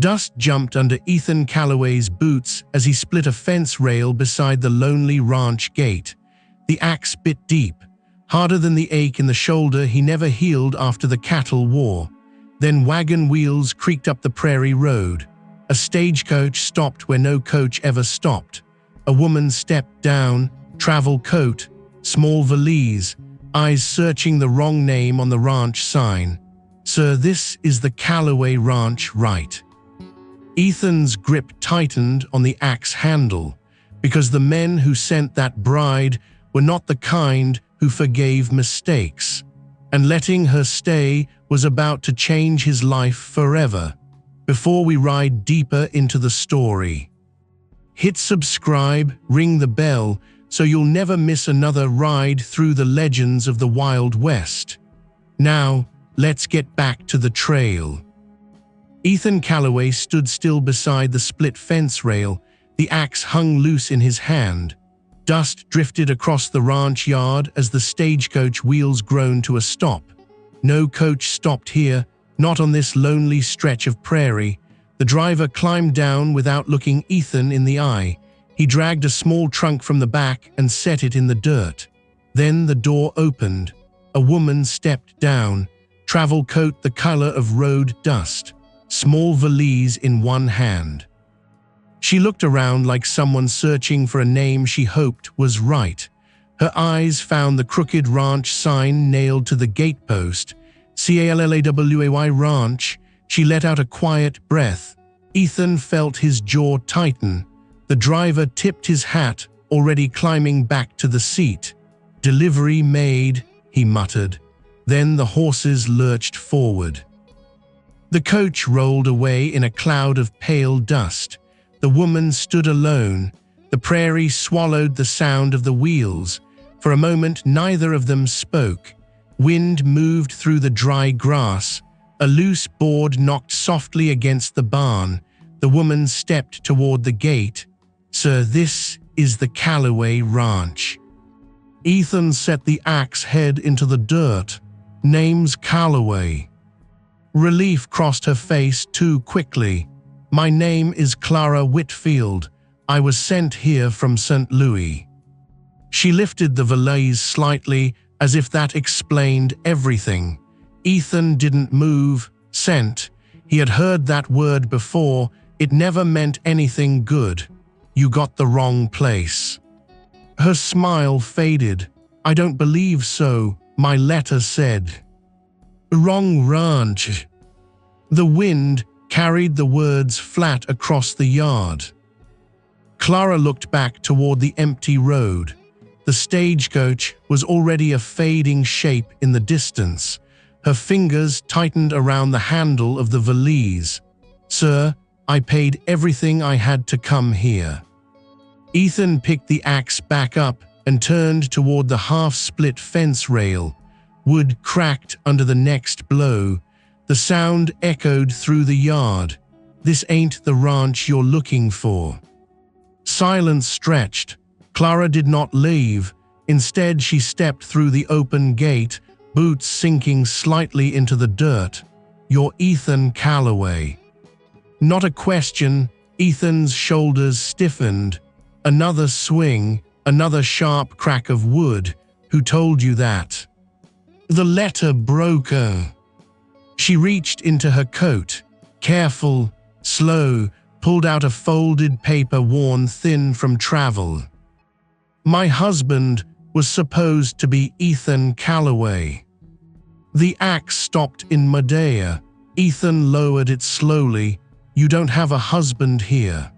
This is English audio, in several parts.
Dust jumped under Ethan Calloway's boots as he split a fence rail beside the lonely ranch gate. The axe bit deep, harder than the ache in the shoulder he never healed after the cattle war. Then wagon wheels creaked up the Prairie road. A stagecoach stopped where no coach ever stopped. A woman stepped down, travel coat, small valise, eyes searching the wrong name on the ranch sign. "Sir, this is the Calloway Ranch, right?" Ethan's grip tightened on the axe handle, because the men who sent that bride were not the kind who forgave mistakes, and letting her stay was about to change his life forever. Before we ride deeper into the story, hit subscribe, ring the bell, so you'll never miss another ride through the legends of the Wild West. Now, let's get back to the trail. Ethan Calloway stood still beside the split fence rail, the axe hung loose in his hand. Dust drifted across the ranch yard as the stagecoach wheels groaned to a stop. No coach stopped here, not on this lonely stretch of prairie. The driver climbed down without looking Ethan in the eye. He dragged a small trunk from the back and set it in the dirt. Then the door opened. A woman stepped down, travel coat the color of road dust, small valise in one hand. She looked around like someone searching for a name she hoped was right. Her eyes found the crooked ranch sign nailed to the gatepost, Callaway Ranch. She let out a quiet breath. Ethan felt his jaw tighten. The driver tipped his hat, already climbing back to the seat. "Delivery made," he muttered. Then the horses lurched forward. The coach rolled away in a cloud of pale dust. The woman stood alone. The prairie swallowed the sound of the wheels. For a moment, neither of them spoke. Wind moved through the dry grass. A loose board knocked softly against the barn. The woman stepped toward the gate. "Sir, this is the Calloway Ranch." Ethan set the axe head into the dirt. "Name's Calloway." Relief crossed her face too quickly. "My name is Clara Whitfield. I was sent here from St. Louis." She lifted the valise slightly, as if that explained everything. Ethan didn't move. Sent. He had heard that word before. It never meant anything good. "You got the wrong place." Her smile faded. "I don't believe so. My letter said." "Wrong ranch." The wind carried the words flat across the yard. Clara looked back toward the empty road. The stagecoach was already a fading shape in the distance. Her fingers tightened around the handle of the valise. "Sir, I paid everything I had to come here." Ethan picked the axe back up and turned toward the half-split fence rail. Wood cracked under the next blow. The sound echoed through the yard. "This ain't the ranch you're looking for." Silence stretched. Clara did not leave. Instead, she stepped through the open gate, boots sinking slightly into the dirt. "You're Ethan Calloway." Not a question. Ethan's shoulders stiffened. Another swing, another sharp crack of wood. "Who told you that?" "The letter broker." She reached into her coat, careful, slow, pulled out a folded paper worn thin from travel. "My husband was supposed to be Ethan Calloway." The axe stopped in midair. Ethan lowered it slowly. "You don't have a husband here."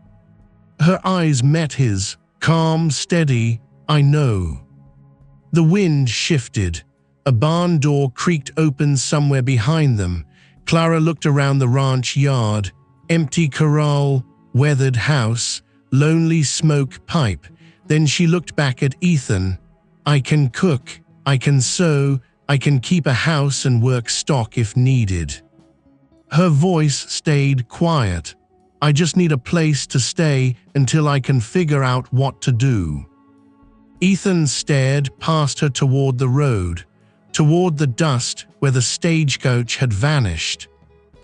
Her eyes met his, calm, steady. "I know." The wind shifted. A barn door creaked open somewhere behind them. Clara looked around the ranch yard. Empty corral, weathered house, lonely smoke pipe. Then she looked back at Ethan. "I can cook, I can sew, I can keep a house and work stock if needed." Her voice stayed quiet. "I just need a place to stay until I can figure out what to do." Ethan stared past her toward the road, toward the dust where the stagecoach had vanished.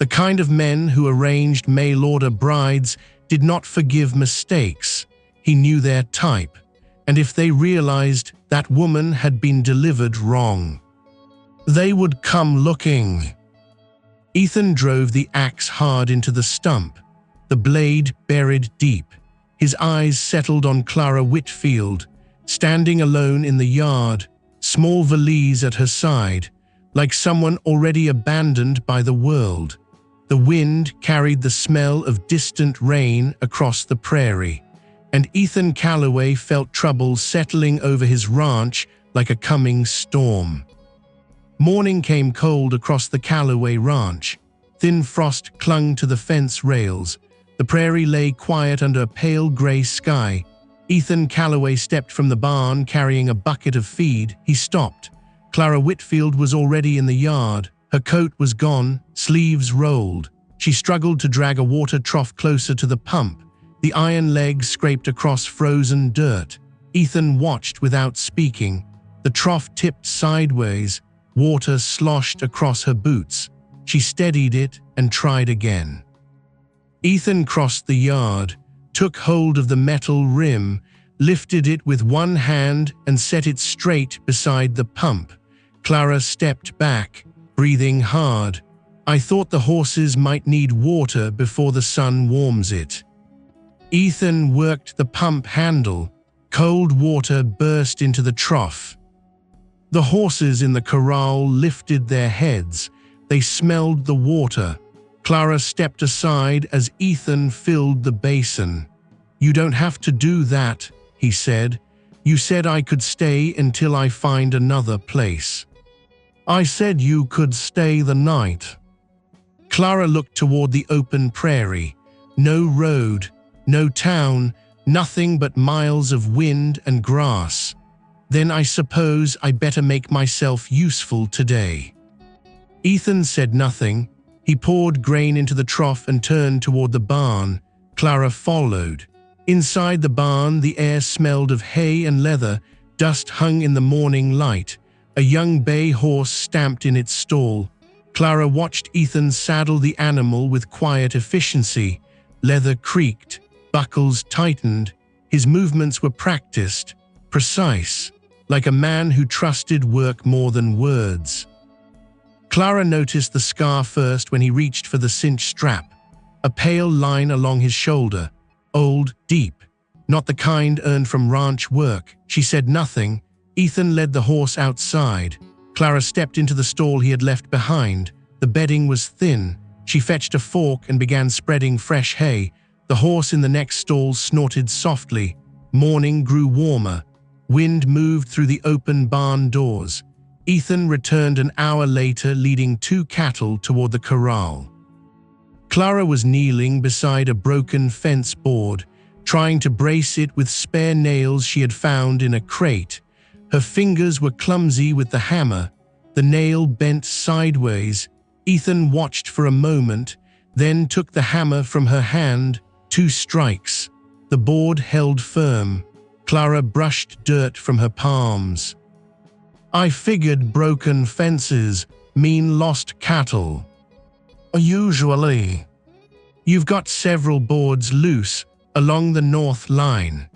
The kind of men who arranged mail-order brides did not forgive mistakes. He knew their type, and if they realized that woman had been delivered wrong, they would come looking. Ethan drove the axe hard into the stump, the blade buried deep. His eyes settled on Clara Whitfield, standing alone in the yard, small valise at her side, like someone already abandoned by the world. The wind carried the smell of distant rain across the prairie, and Ethan Calloway felt trouble settling over his ranch like a coming storm. Morning came cold across the Calloway ranch. Thin frost clung to the fence rails. The prairie lay quiet under a pale gray sky. Ethan Calloway stepped from the barn carrying a bucket of feed. He stopped. Clara Whitfield was already in the yard. Her coat was gone, sleeves rolled. She struggled to drag a water trough closer to the pump. The iron legs scraped across frozen dirt. Ethan watched without speaking. The trough tipped sideways. Water sloshed across her boots. She steadied it and tried again. Ethan crossed the yard, took hold of the metal rim, lifted it with one hand and set it straight beside the pump. Clara stepped back, breathing hard. I thought the horses might need water before the sun warms it. Ethan worked the pump handle. Cold water burst into the trough. The horses in the corral lifted their heads. They smelled the water. Clara stepped aside as Ethan filled the basin. "You don't have to do that," he said. "You said I could stay until I find another place." "I said you could stay the night." Clara looked toward the open prairie. No road, no town, nothing but miles of wind and grass. "Then I suppose I better make myself useful today." Ethan said nothing. He poured grain into the trough and turned toward the barn. Clara followed. Inside the barn, the air smelled of hay and leather. Dust hung in the morning light. A young bay horse stamped in its stall. Clara watched Ethan saddle the animal with quiet efficiency. Leather creaked, buckles tightened. His movements were practiced, precise, like a man who trusted work more than words. Clara noticed the scar first when he reached for the cinch strap, a pale line along his shoulder, old, deep, not the kind earned from ranch work. She said nothing. Ethan led the horse outside. Clara stepped into the stall he had left behind. The bedding was thin. She fetched a fork and began spreading fresh hay. The horse in the next stall snorted softly. Morning grew warmer. Wind moved through the open barn doors. Ethan returned an hour later leading 2 cattle toward the corral. Clara was kneeling beside a broken fence board, trying to brace it with spare nails she had found in a crate. Her fingers were clumsy with the hammer. The nail bent sideways. Ethan watched for a moment, then took the hammer from her hand. 2 strikes. The board held firm. Clara brushed dirt from her palms. "I figured broken fences mean lost cattle." "Usually." "You've got several boards loose along the north line."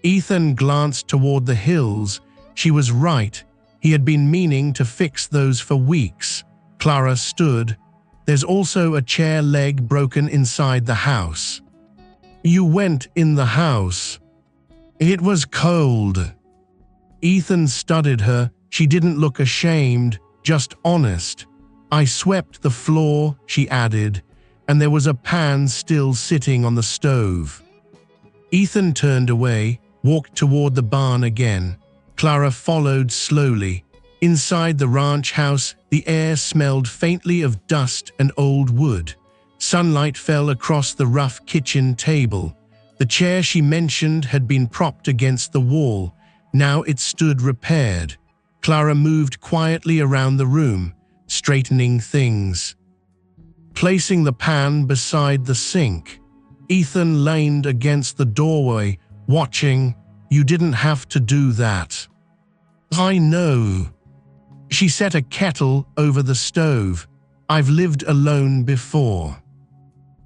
Ethan glanced toward the hills. She was right. He had been meaning to fix those for weeks. Clara stood. "There's also a chair leg broken inside the house." "You went in the house." "It was cold." Ethan studied her. She didn't look ashamed, just honest. "I swept the floor," she added, "and there was a pan still sitting on the stove." Ethan turned away, walked toward the barn again. Clara followed slowly. Inside the ranch house, the air smelled faintly of dust and old wood. Sunlight fell across the rough kitchen table. The chair she mentioned had been propped against the wall. Now it stood repaired. Clara moved quietly around the room, straightening things. Placing the pan beside the sink, Ethan leaned against the doorway, watching. "You didn't have to do that." "I know." She set a kettle over the stove. I've lived alone before."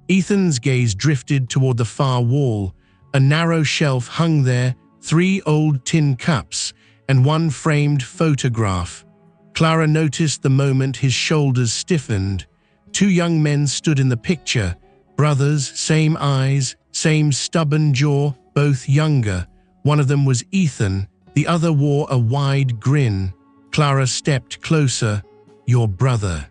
Ethan's gaze drifted toward the far wall. A narrow shelf hung there, 3 old tin cups, and 1 framed photograph. Clara noticed the moment his shoulders stiffened. 2 young men stood in the picture, brothers, same eyes, same stubborn jaw, both younger. One of them was Ethan, the other wore a wide grin. Clara stepped closer. "Your brother."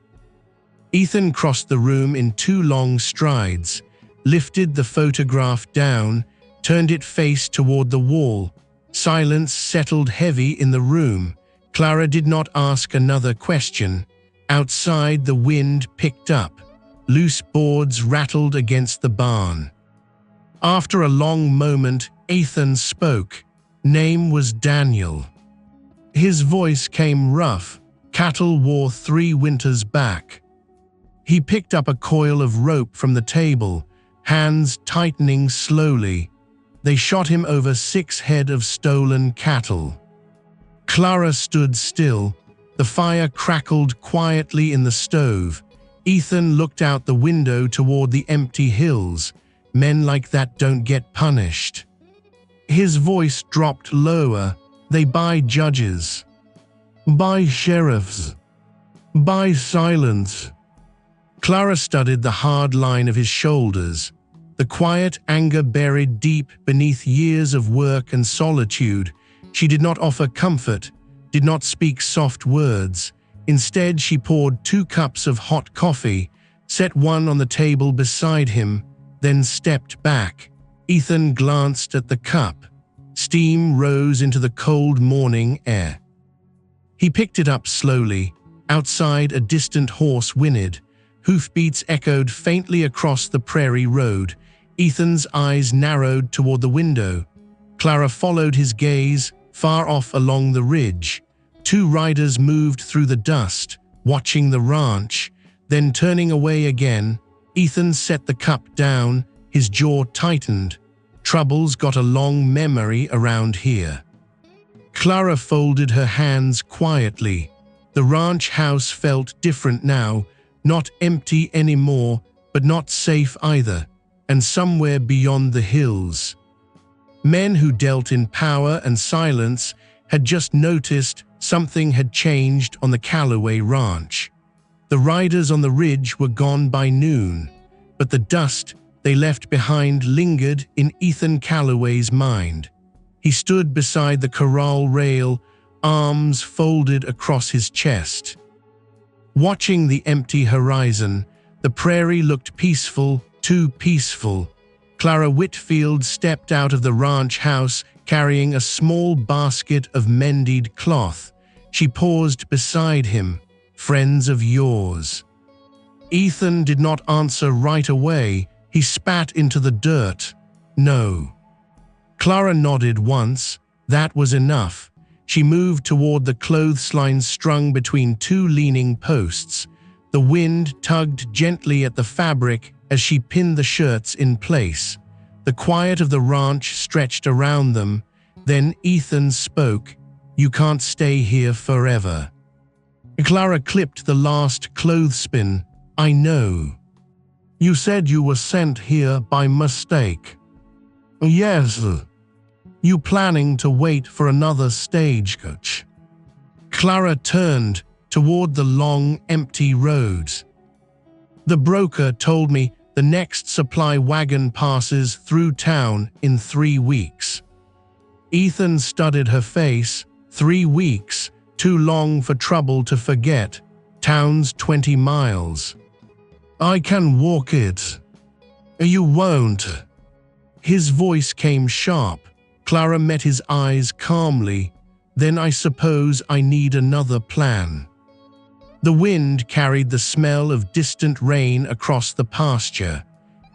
Ethan crossed the room in 2 long strides, lifted the photograph down, turned it face toward the wall. Silence settled heavy in the room. Clara did not ask another question. Outside, the wind picked up. Loose boards rattled against the barn. After a long moment, Ethan spoke. Name was Daniel. His voice came rough. Cattle wore 3 winters back. He picked up a coil of rope from the table, hands tightening slowly. They shot him over 6 head of stolen cattle. Clara stood still. The fire crackled quietly in the stove. Ethan looked out the window toward the empty hills. Men like that don't get punished. His voice dropped lower. They buy judges. Buy sheriffs. Buy silence. Clara studied the hard line of his shoulders, the quiet anger buried deep beneath years of work and solitude. She did not offer comfort, did not speak soft words. Instead, she poured 2 cups of hot coffee, set one on the table beside him, then stepped back. Ethan glanced at the cup. Steam rose into the cold morning air. He picked it up slowly. Outside, a distant horse whinnied. Hoofbeats echoed faintly across the prairie road. Ethan's eyes narrowed toward the window. Clara followed his gaze, far off along the ridge. 2 riders moved through the dust, watching the ranch, then turning away again. Ethan set the cup down, his jaw tightened. Trouble's got a long memory around here. Clara folded her hands quietly. The ranch house felt different now, not empty anymore, but not safe either, and somewhere beyond the hills. Men who dealt in power and silence had just noticed something had changed on the Calloway ranch. The riders on the ridge were gone by noon, but the dust they left behind lingered in Ethan Calloway's mind. He stood beside the corral rail, arms folded across his chest. Watching the empty horizon, the prairie looked peaceful, too peaceful. Clara Whitfield stepped out of the ranch house carrying a small basket of mended cloth. She paused beside him. "Friends of yours." Ethan did not answer right away. He spat into the dirt. "No." Clara nodded once. That was enough. She moved toward the clothesline strung between 2 leaning posts. The wind tugged gently at the fabric as she pinned the shirts in place. The quiet of the ranch stretched around them. Then Ethan spoke. "You can't stay here forever." Clara clipped the last clothespin. "I know. You said you were sent here by mistake." "Yes. You planning to wait for another stagecoach?" Clara turned toward the long, empty roads. "The broker told me the next supply wagon passes through town in 3 weeks." Ethan studied her face. 3 weeks, too long for Trouble to forget. Town's 20 miles. "I can walk it." "You won't." His voice came sharp. Clara met his eyes calmly. "Then I suppose I need another plan." The wind carried the smell of distant rain across the pasture.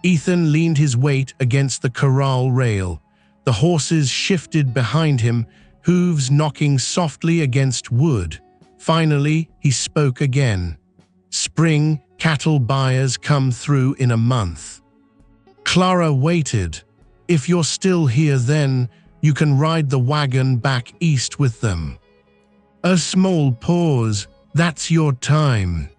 Ethan leaned his weight against the corral rail. The horses shifted behind him, hooves knocking softly against wood. Finally, he spoke again. "Spring cattle buyers come through in a month." Clara waited. "If you're still here then, you can ride the wagon back east with them." A small pause. "That's your time."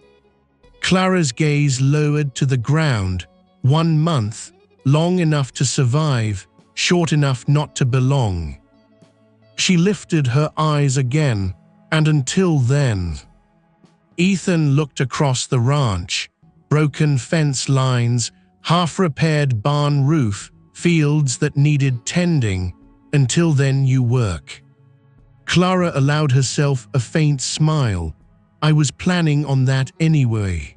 Clara's gaze lowered to the ground. 1 month, long enough to survive, short enough not to belong. She lifted her eyes again, and until then. Ethan looked across the ranch. Broken fence lines, half-repaired barn roof, fields that needed tending. Until then you work. Clara allowed herself a faint smile. I was planning on that anyway.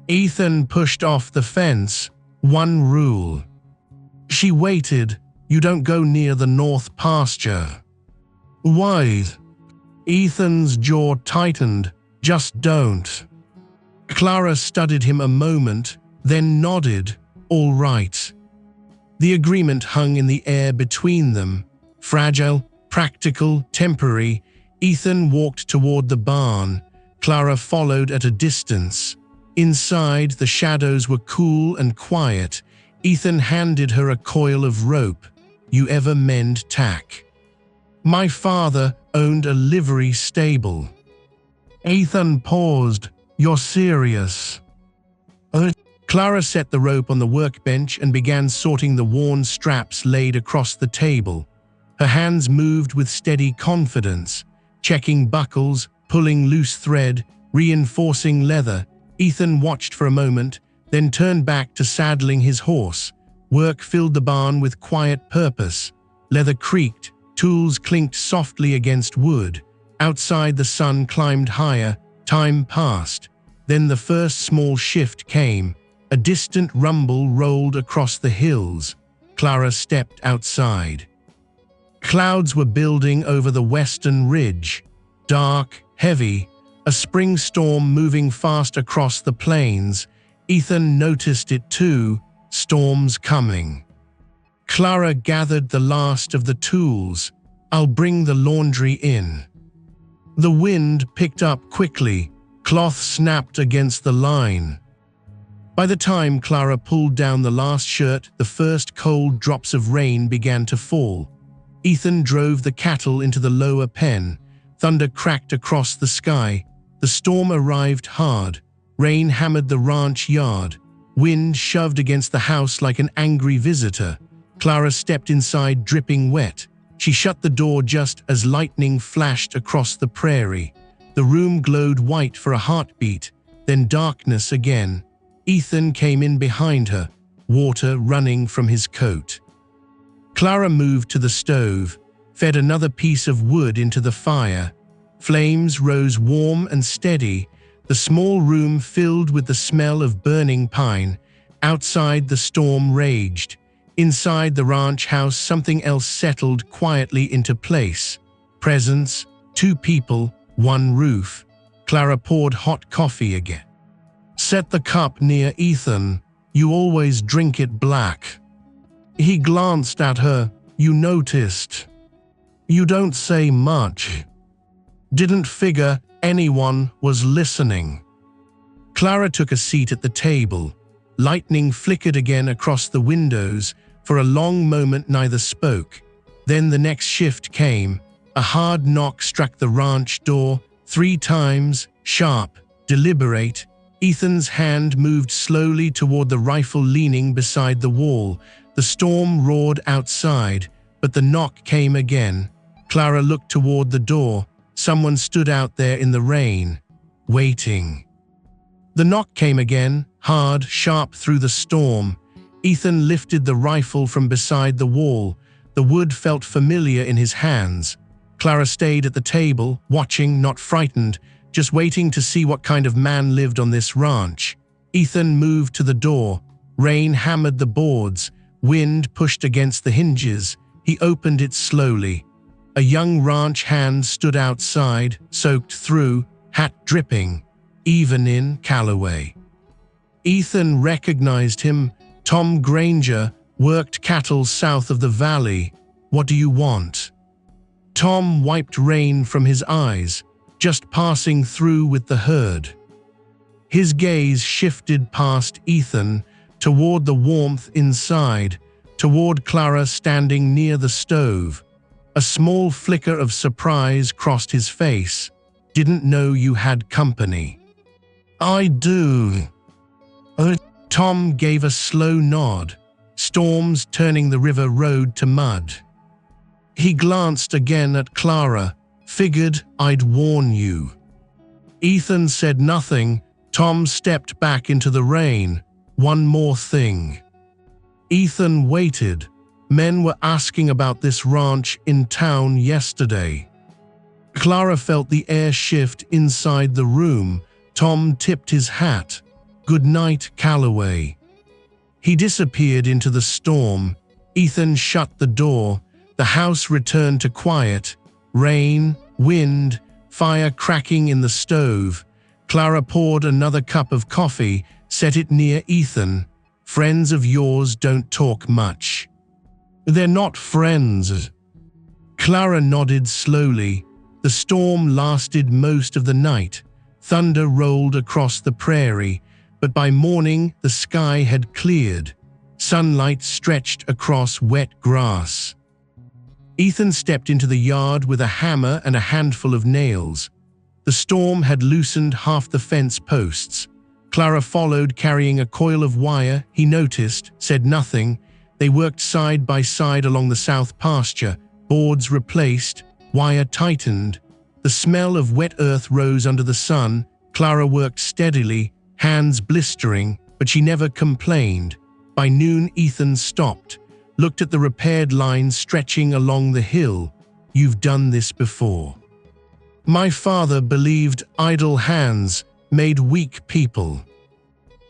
Ethan pushed off the fence. 1 rule. She waited. You don't go near the north pasture. Why? Ethan's jaw tightened. Just don't. Clara studied him a moment, then nodded. All right. The agreement hung in the air between them. Fragile, practical, temporary. Ethan walked toward the barn. Clara followed at a distance. Inside, the shadows were cool and quiet. Ethan handed her a coil of rope. You ever mend tack? My father owned a livery stable. Ethan paused. You're serious? Clara set the rope on the workbench and began sorting the worn straps laid across the table. Her hands moved with steady confidence, checking buckles, pulling loose thread, reinforcing leather. Ethan watched for a moment, then turned back to saddling his horse. Work filled the barn with quiet purpose. Leather creaked, tools clinked softly against wood. Outside, the sun climbed higher. Time passed. Then the first small shift came. A distant rumble rolled across the hills. Clara stepped outside. Clouds were building over the western ridge. Dark, heavy, a spring storm moving fast across the plains. Ethan noticed it too. Storms coming. Clara gathered the last of the tools. I'll bring the laundry in. The wind picked up quickly. Cloth snapped against the line. By the time Clara pulled down the last shirt, the first cold drops of rain began to fall. Ethan drove the cattle into the lower pen. Thunder cracked across the sky. The storm arrived hard. Rain hammered the ranch yard. Wind shoved against the house like an angry visitor. Clara stepped inside, dripping wet. She shut the door just as lightning flashed across the prairie. The room glowed white for a heartbeat, then darkness again. Ethan came in behind her, water running from his coat. Clara moved to the stove, fed another piece of wood into the fire. Flames rose warm and steady, the small room filled with the smell of burning pine. Outside, the storm raged. Inside the ranch house, something else settled quietly into place. Presence, 2 people, 1 roof. Clara poured hot coffee again. Set the cup near Ethan. You always drink it black. He glanced at her. You noticed. You don't say much. Didn't figure anyone was listening. Clara took a seat at the table. Lightning flickered again across the windows. For a long moment neither spoke. Then the next shift came. A hard knock struck the ranch door 3 times, sharp, deliberate. Ethan's hand moved slowly toward the rifle leaning beside the wall. The storm roared outside, but the knock came again. Clara looked toward the door. Someone stood out there in the rain, waiting. The knock came again, hard, sharp through the storm. Ethan lifted the rifle from beside the wall. The wood felt familiar in his hands. Clara stayed at the table, watching, not frightened, just waiting to see what kind of man lived on this ranch. Ethan moved to the door. Rain hammered the boards. Wind pushed against the hinges. He opened it slowly. A young ranch hand stood outside, soaked through, hat dripping, even in Calloway. Ethan recognized him. Tom Granger, worked cattle south of the valley. What do you want? Tom wiped rain from his eyes, just passing through with the herd. His gaze shifted past Ethan, toward the warmth inside, toward Clara standing near the stove. A small flicker of surprise crossed his face. Didn't know you had company. I do. Tom gave a slow nod, storms turning the river road to mud. He glanced again at Clara, figured I'd warn you. Ethan said nothing. Tom stepped back into the rain. One more thing. Ethan waited. Men were asking about this ranch in town yesterday. Clara felt the air shift inside the room. Tom tipped his hat. Good night, Calloway. He disappeared into the storm. Ethan shut the door. The house returned to quiet. Rain, wind, fire cracking in the stove. Clara poured another cup of coffee, set it near Ethan. Friends of yours don't talk much. They're not friends. Clara nodded slowly. The storm lasted most of the night. Thunder rolled across the prairie, but by morning the sky had cleared. Sunlight stretched across wet grass. Ethan stepped into the yard with a hammer and a handful of nails. The storm had loosened half the fence posts. Clara followed, carrying a coil of wire. He noticed, said nothing. They worked side by side along the south pasture, boards replaced, wire tightened. The smell of wet earth rose under the sun. Clara worked steadily, hands blistering, but she never complained. By noon, Ethan stopped, looked at the repaired lines stretching along the hill. You've done this before. My father believed idle hands made weak people.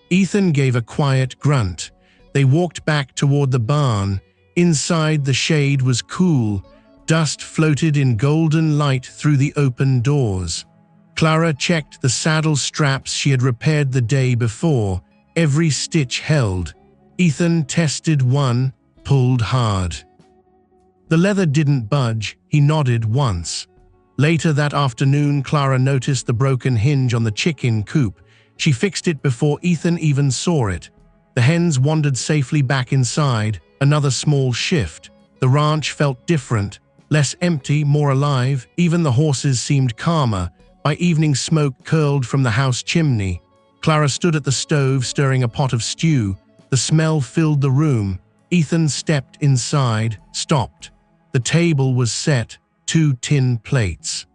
Ethan gave a quiet grunt. They walked back toward the barn. Inside, the shade was cool. Dust floated in golden light through the open doors. Clara checked the saddle straps she had repaired the day before. Every stitch held. Ethan tested one, pulled hard. The leather didn't budge. He nodded once. Later that afternoon, Clara noticed the broken hinge on the chicken coop. She fixed it before Ethan even saw it. The hens wandered safely back inside. Another small shift. The ranch felt different, less empty, more alive. Even the horses seemed calmer. By evening, smoke curled from the house chimney. Clara stood at the stove, stirring a pot of stew. The smell filled the room. Ethan stepped inside, stopped. The table was set, 2 tin plates.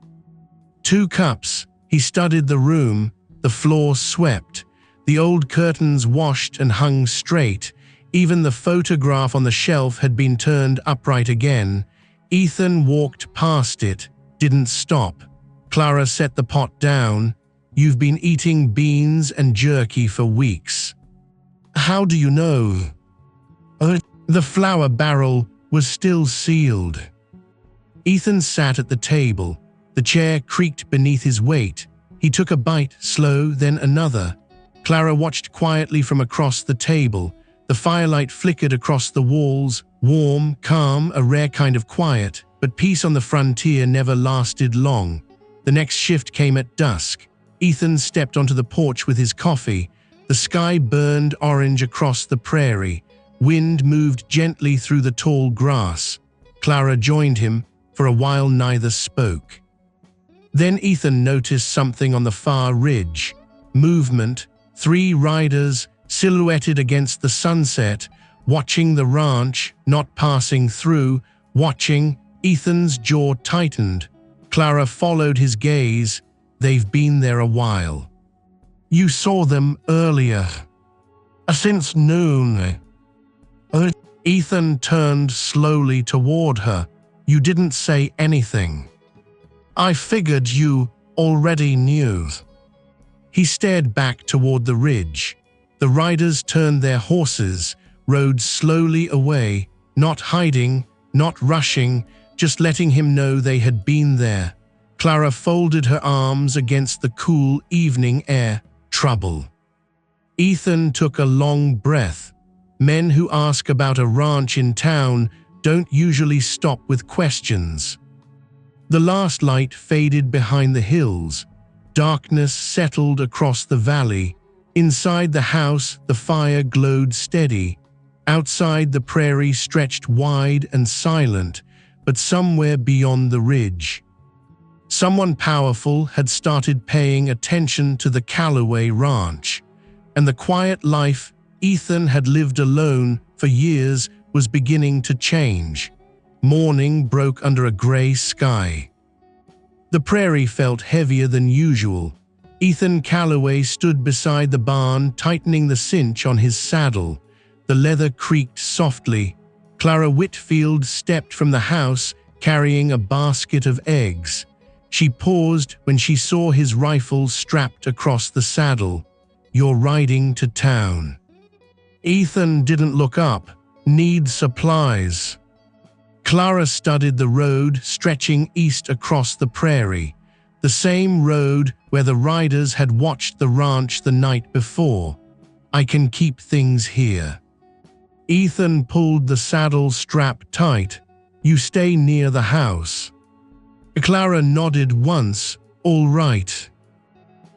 2 cups. He studied the room. The floor swept. The old curtains washed and hung straight. Even the photograph on the shelf had been turned upright again. Ethan walked past it, didn't stop. Clara set the pot down. You've been eating beans and jerky for weeks. How do you know? The flour barrel was still sealed. Ethan sat at the table. The chair creaked beneath his weight. He took a bite, slow, then another. Clara watched quietly from across the table. The firelight flickered across the walls, warm, calm, a rare kind of quiet, but peace on the frontier never lasted long. The next shift came at dusk. Ethan stepped onto the porch with his coffee. The sky burned orange across the prairie. Wind moved gently through the tall grass. Clara joined him. For a while, neither spoke. Then Ethan noticed something on the far ridge. Movement. 3 riders, silhouetted against the sunset, watching the ranch, not passing through, watching. Ethan's jaw tightened. Clara followed his gaze. They've been there a while. You saw them earlier. Since noon. Ethan turned slowly toward her. You didn't say anything. I figured you already knew. He stared back toward the ridge. The riders turned their horses, rode slowly away, not hiding, not rushing, just letting him know they had been there. Clara folded her arms against the cool evening air. Trouble. Ethan took a long breath. Men who ask about a ranch in town don't usually stop with questions. The last light faded behind the hills. Darkness settled across the valley. Inside the house, the fire glowed steady. Outside, the prairie stretched wide and silent, but somewhere beyond the ridge. Someone powerful had started paying attention to the Calloway ranch, and the quiet life Ethan had lived alone for years was beginning to change. Morning broke under a gray sky. The prairie felt heavier than usual. Ethan Calloway stood beside the barn, tightening the cinch on his saddle. The leather creaked softly. Clara Whitfield stepped from the house, carrying a basket of eggs. She paused when she saw his rifle strapped across the saddle. "You're riding to town." Ethan didn't look up. "Need supplies." Clara studied the road stretching east across the prairie, the same road where the riders had watched the ranch the night before. "I can keep things here." Ethan pulled the saddle strap tight. "You stay near the house." Clara nodded once. "All right."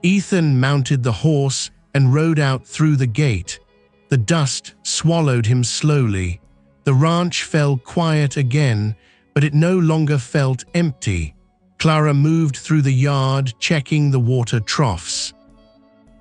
Ethan mounted the horse and rode out through the gate. The dust swallowed him slowly. The ranch fell quiet again, but it no longer felt empty. Clara moved through the yard, checking the water troughs.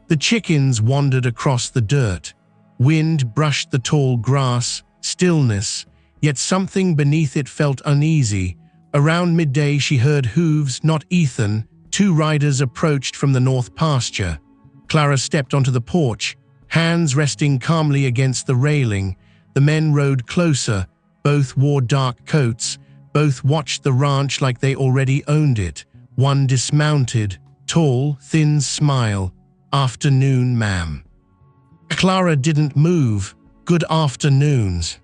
The chickens wandered across the dirt. Wind brushed the tall grass. Stillness, yet something beneath it felt uneasy. Around midday she heard hooves, not Ethan. 2 riders approached from the north pasture. Clara stepped onto the porch, hands resting calmly against the railing. The men rode closer. Both wore dark coats. Both watched the ranch like they already owned it. One dismounted, tall, thin smile. "Afternoon, ma'am." Clara didn't move. "Good afternoons."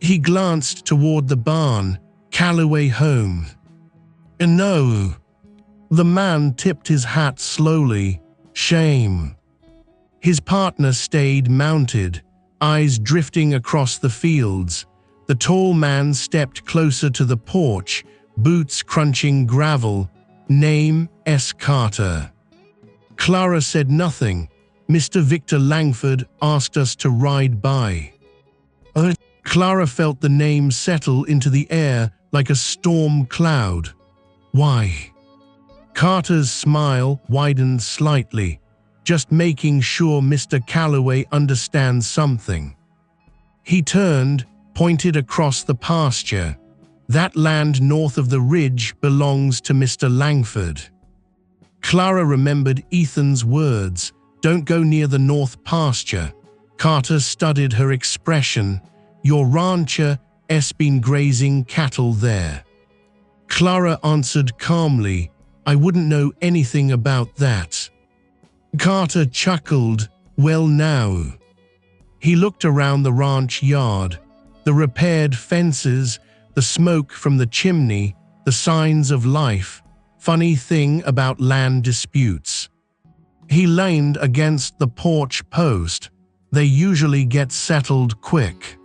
He glanced toward the barn. "Calloway home?" "No." The man tipped his hat slowly. "Shame." His partner stayed mounted, eyes drifting across the fields. The tall man stepped closer to the porch, boots crunching gravel. "Name S. Carter." Clara said nothing. "Mr. Victor Langford asked us to ride by." Clara felt the name settle into the air like a storm cloud. "Why?" Carter's smile widened slightly. "Just making sure Mr. Calloway understands something." He turned, pointed across the pasture. "That land north of the ridge belongs to Mr. Langford." Clara remembered Ethan's words, "Don't go near the north pasture." Carter studied her expression. "Your rancher has been grazing cattle there." Clara answered calmly, "I wouldn't know anything about that." Carter chuckled. "Well now." He looked around the ranch yard. The repaired fences, the smoke from the chimney, the signs of life. Funny thing about land disputes. He leaned against the porch post. They usually get settled quick.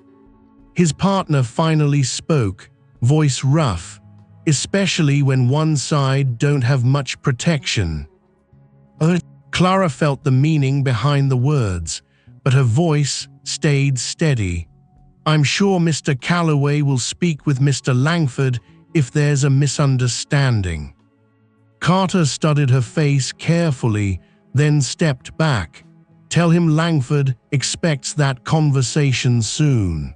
His partner finally spoke, voice rough, especially when one side don't have much protection. Clara felt the meaning behind the words, but her voice stayed steady. "I'm sure Mr. Calloway will speak with Mr. Langford if there's a misunderstanding." Carter studied her face carefully, then stepped back. "Tell him Langford expects that conversation soon."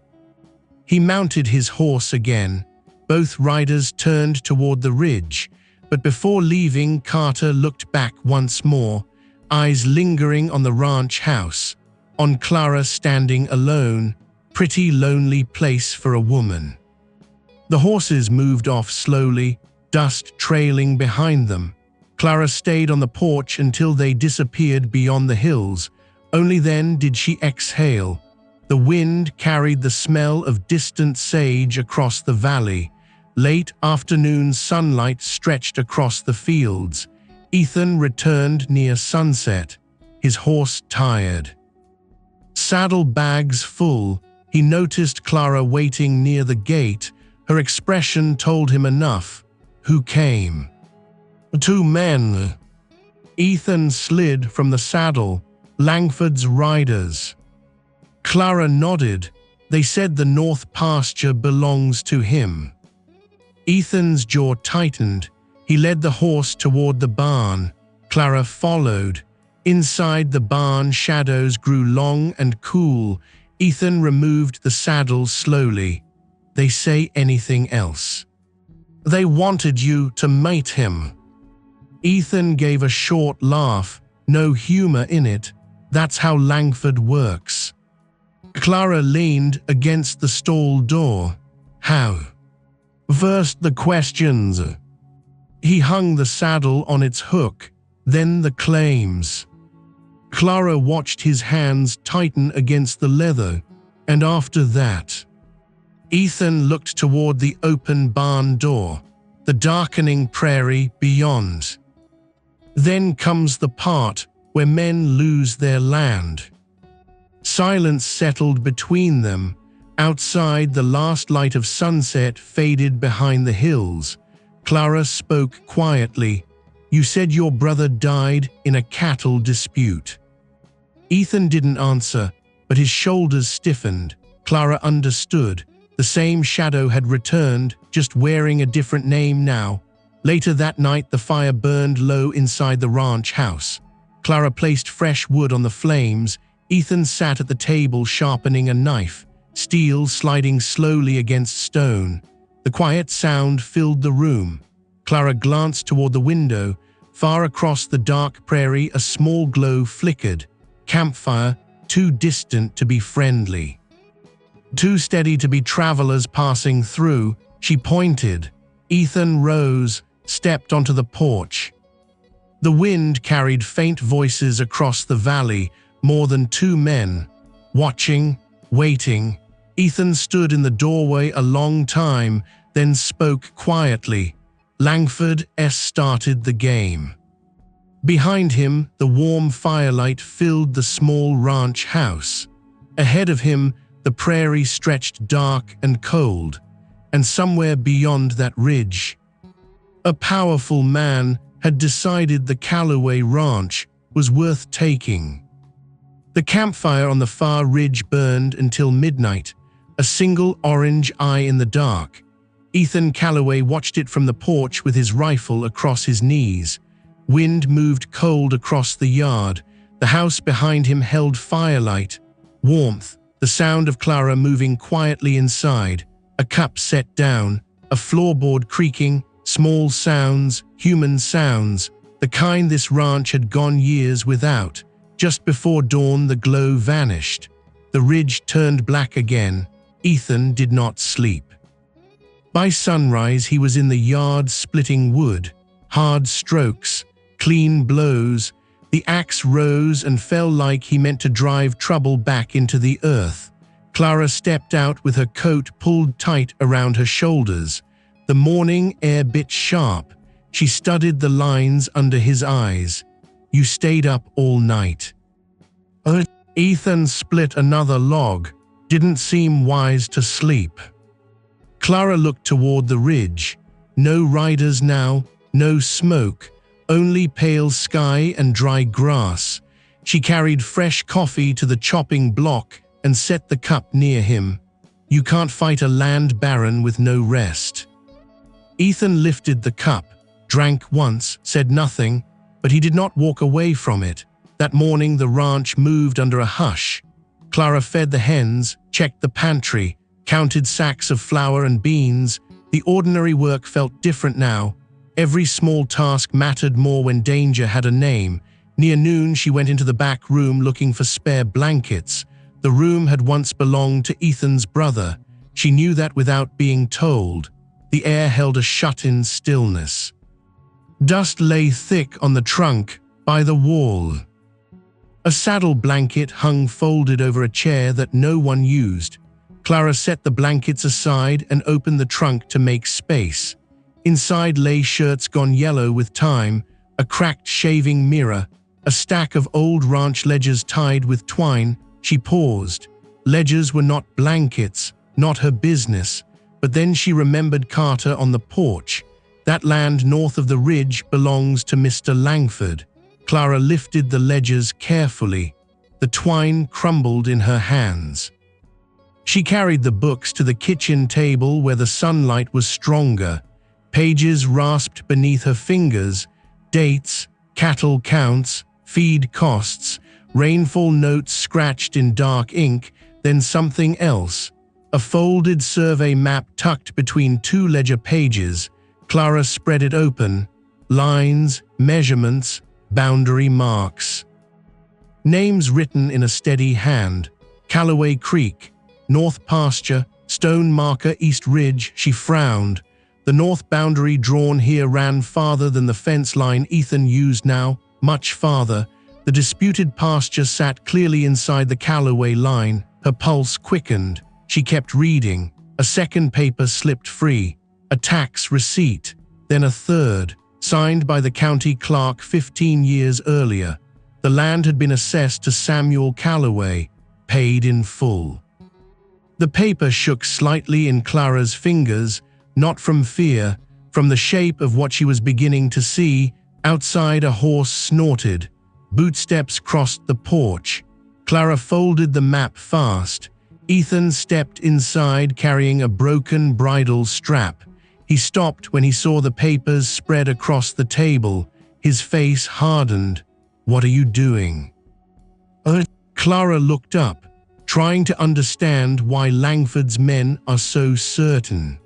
He mounted his horse again. Both riders turned toward the ridge, but before leaving, Carter looked back once more, eyes lingering on the ranch house, on Clara standing alone. Pretty lonely place for a woman. The horses moved off slowly, dust trailing behind them. Clara stayed on the porch until they disappeared beyond the hills. Only then did she exhale. The wind carried the smell of distant sage across the valley. Late afternoon sunlight stretched across the fields. Ethan returned near sunset, his horse tired. Saddlebags full, he noticed Clara waiting near the gate. Her expression told him enough. Who came? 2 men. Ethan slid from the saddle. Langford's riders. Clara nodded. They said the north pasture belongs to him. Ethan's jaw tightened. He led the horse toward the barn. Clara followed. Inside the barn, shadows grew long and cool. Ethan removed the saddle slowly. They say anything else? They wanted you to mate him. Ethan gave a short laugh, no humor in it. That's how Langford works. Clara leaned against the stall door. How? First the questions. He hung the saddle on its hook, then the claims. Clara watched his hands tighten against the leather, and after that, Ethan looked toward the open barn door, the darkening prairie beyond. Then comes the part where men lose their land. Silence settled between them. Outside, the last light of sunset faded behind the hills. Clara spoke quietly. You said your brother died in a cattle dispute. Ethan didn't answer, but his shoulders stiffened. Clara understood. The same shadow had returned, just wearing a different name now. Later that night, the fire burned low inside the ranch house. Clara placed fresh wood on the flames. Ethan sat at the table sharpening a knife, steel sliding slowly against stone. The quiet sound filled the room. Clara glanced toward the window. Far across the dark prairie, a small glow flickered. Campfire, too distant to be friendly. Too steady to be travelers passing through, she pointed. Ethan rose, stepped onto the porch. The wind carried faint voices across the valley, more than two men. Watching, waiting. Ethan stood in the doorway a long time, then spoke quietly. Langford started the game. Behind him, the warm firelight filled the small ranch house. Ahead of him, the prairie stretched dark and cold, and somewhere beyond that ridge, a powerful man had decided the Calloway ranch was worth taking. The campfire on the far ridge burned until midnight, a single orange eye in the dark. Ethan Calloway watched it from the porch with his rifle across his knees. Wind moved cold across the yard. The house behind him held firelight, warmth, the sound of Clara moving quietly inside, a cup set down, a floorboard creaking, small sounds, human sounds, the kind this ranch had gone years without. Just before dawn, the glow vanished. The ridge turned black again. Ethan did not sleep. By sunrise, he was in the yard splitting wood. Hard strokes, clean blows. The axe rose and fell like he meant to drive trouble back into the earth. Clara stepped out with her coat pulled tight around her shoulders. The morning air bit sharp. She studied the lines under his eyes. You stayed up all night. Ethan split another log. Didn't seem wise to sleep. Clara looked toward the ridge. No riders now, no smoke, only pale sky and dry grass. She carried fresh coffee to the chopping block and set the cup near him. You can't fight a land baron with no rest. Ethan lifted the cup, drank once, said nothing, but he did not walk away from it. That morning the ranch moved under a hush. Clara fed the hens, checked the pantry, counted sacks of flour and beans. The ordinary work felt different now. Every small task mattered more when danger had a name. Near noon she went into the back room looking for spare blankets. The room had once belonged to Ethan's brother. She knew that without being told. The air held a shut-in stillness. Dust lay thick on the trunk, by the wall. A saddle blanket hung folded over a chair that no one used. Clara set the blankets aside and opened the trunk to make space. Inside lay shirts gone yellow with time, a cracked shaving mirror, a stack of old ranch ledgers tied with twine. She paused. Ledgers were not blankets, not her business. But then she remembered Carter on the porch. That land north of the ridge belongs to Mr. Langford. Clara lifted the ledgers carefully. The twine crumbled in her hands. She carried the books to the kitchen table where the sunlight was stronger. Pages rasped beneath her fingers, dates, cattle counts, feed costs, rainfall notes scratched in dark ink, then something else. A folded survey map tucked between two ledger pages. Clara spread it open. Lines, measurements, boundary marks. Names written in a steady hand. Calloway Creek, North Pasture, Stone Marker, East Ridge. She frowned. The north boundary drawn here ran farther than the fence line Ethan used now, much farther. The disputed pasture sat clearly inside the Calloway line. Her pulse quickened. She kept reading. A second paper slipped free. A tax receipt. Then a third, signed by the county clerk 15 years earlier. The land had been assessed to Samuel Calloway, paid in full. The paper shook slightly in Clara's fingers, not from fear, from the shape of what she was beginning to see. Outside, a horse snorted. Bootsteps crossed the porch. Clara folded the map fast. Ethan stepped inside carrying a broken bridle strap. He stopped when he saw the papers spread across the table. His face hardened. "What are you doing?" Clara looked up, trying to understand why Langford's men are so certain.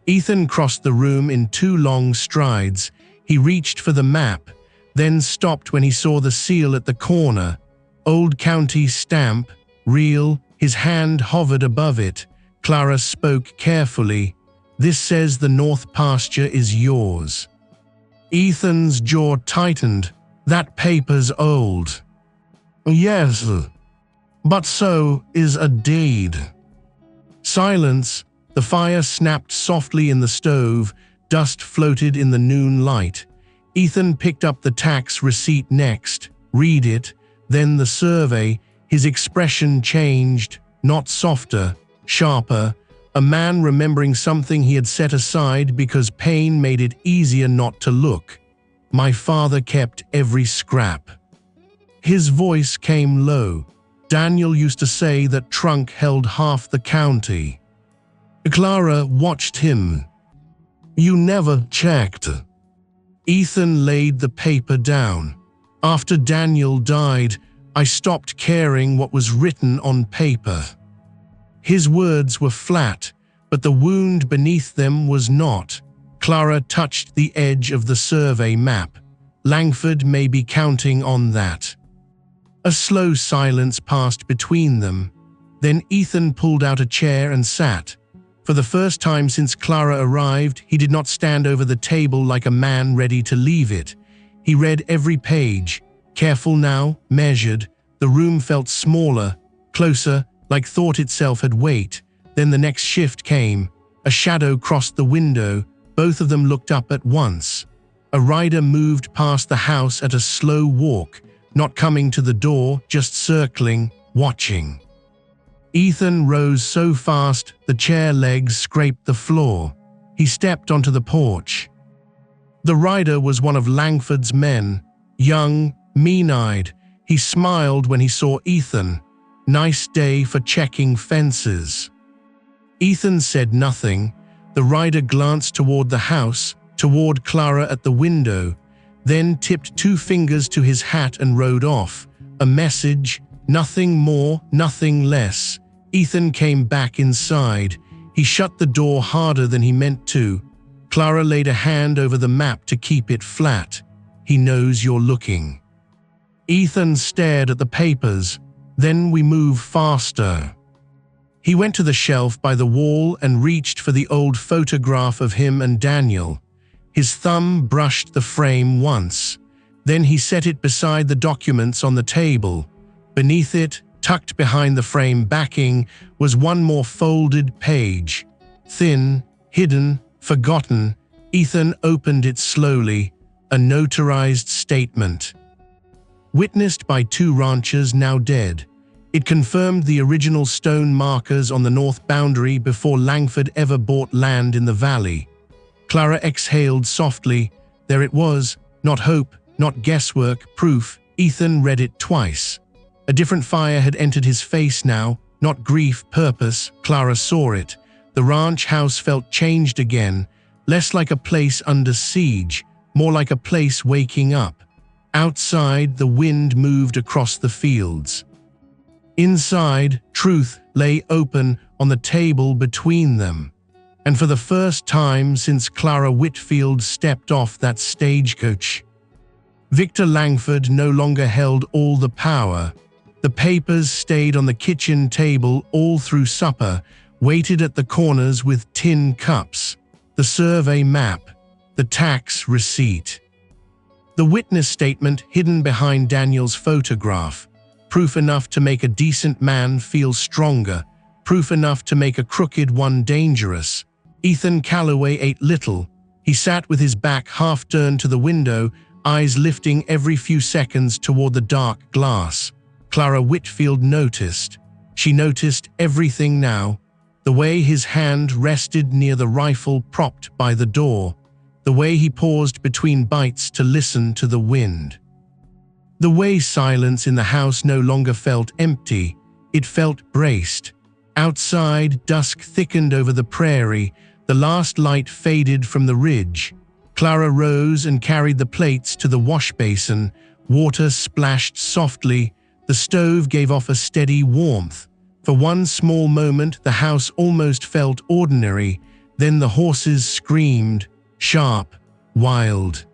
Ethan crossed the room in 2 long strides. He reached for the map, then stopped when he saw the seal at the corner. Old county stamp, real. His hand hovered above it. Clara spoke carefully. "This says the north pasture is yours." Ethan's jaw tightened. "That paper's old." "Yes, but so is a deed." Silence. The fire snapped softly in the stove. Dust floated in the noon light. Ethan picked up the tax receipt next. Read it, then the survey. His expression changed, not softer, sharper. A man remembering something he had set aside because pain made it easier not to look. "My father kept every scrap." His voice came low. "Daniel used to say that trunk held half the county." Clara watched him. "You never checked." Ethan laid the paper down. "After Daniel died, I stopped caring what was written on paper." His words were flat, but the wound beneath them was not. Clara touched the edge of the survey map. Langford may be counting on that. A slow silence passed between them. Then Ethan pulled out a chair and sat. For the first time since Clara arrived, he did not stand over the table like a man ready to leave it. He read every page, careful now, measured. The room felt smaller, closer, like thought itself had weight. Then the next shift came. A shadow crossed the window. Both of them looked up at once. A rider moved past the house at a slow walk, not coming to the door, just circling, watching. Ethan rose so fast the chair legs scraped the floor. He stepped onto the porch. The rider was one of Langford's men, young, mean-eyed. He smiled when he saw Ethan. "Nice day for checking fences." Ethan said nothing. The rider glanced toward the house, toward Clara at the window, then tipped 2 fingers to his hat and rode off. A message, nothing more, nothing less. Ethan came back inside. He shut the door harder than he meant to. Clara laid a hand over the map to keep it flat. "He knows you're looking." Ethan stared at the papers. "Then we move faster." He went to the shelf by the wall and reached for the old photograph of him and Daniel. His thumb brushed the frame once. Then he set it beside the documents on the table. Beneath it, tucked behind the frame backing, was one more folded page. Thin, hidden, forgotten. Ethan opened it slowly. A notarized statement. Witnessed by 2 ranchers now dead. It confirmed the original stone markers on the north boundary before Langford ever bought land in the valley. Clara exhaled softly. There it was, not hope, not guesswork, proof. Ethan read it twice. A different fire had entered his face now, not grief, purpose. Clara saw it. The ranch house felt changed again. less like a place under siege, more like a place waking up. Outside, the wind moved across the fields. Inside, truth lay open on the table between them. And for the first time since Clara Whitfield stepped off that stagecoach, Victor Langford no longer held all the power. The papers stayed on the kitchen table all through supper, waited at the corners with tin cups, the survey map, the tax receipt, the witness statement hidden behind Daniel's photograph, proof enough to make a decent man feel stronger, proof enough to make a crooked one dangerous. Ethan Calloway ate little. He sat with his back half turned to the window, eyes lifting every few seconds toward the dark glass. Clara Whitfield noticed. She noticed everything now. The way his hand rested near the rifle propped by the door. The way he paused between bites to listen to the wind. The way silence in the house no longer felt empty. It felt braced. Outside, dusk thickened over the prairie. The last light faded from the ridge. Clara rose and carried the plates to the wash basin. Water splashed softly. The stove gave off a steady warmth. For one small moment, the house almost felt ordinary. Then the horses screamed, sharp, wild.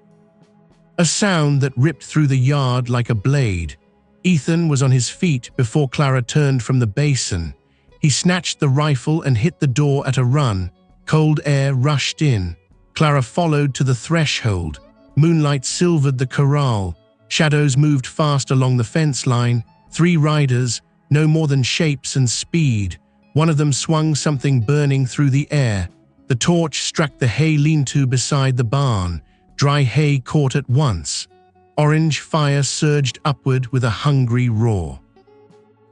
A sound that ripped through the yard like a blade. Ethan was on his feet before Clara turned from the basin. He snatched the rifle and hit the door at a run. Cold air rushed in. Clara followed to the threshold. Moonlight silvered the corral. Shadows moved fast along the fence line. 3 riders, no more than shapes and speed. One of them swung something burning through the air. The torch struck the hay lean-to beside the barn. Dry hay caught at once. Orange fire surged upward with a hungry roar.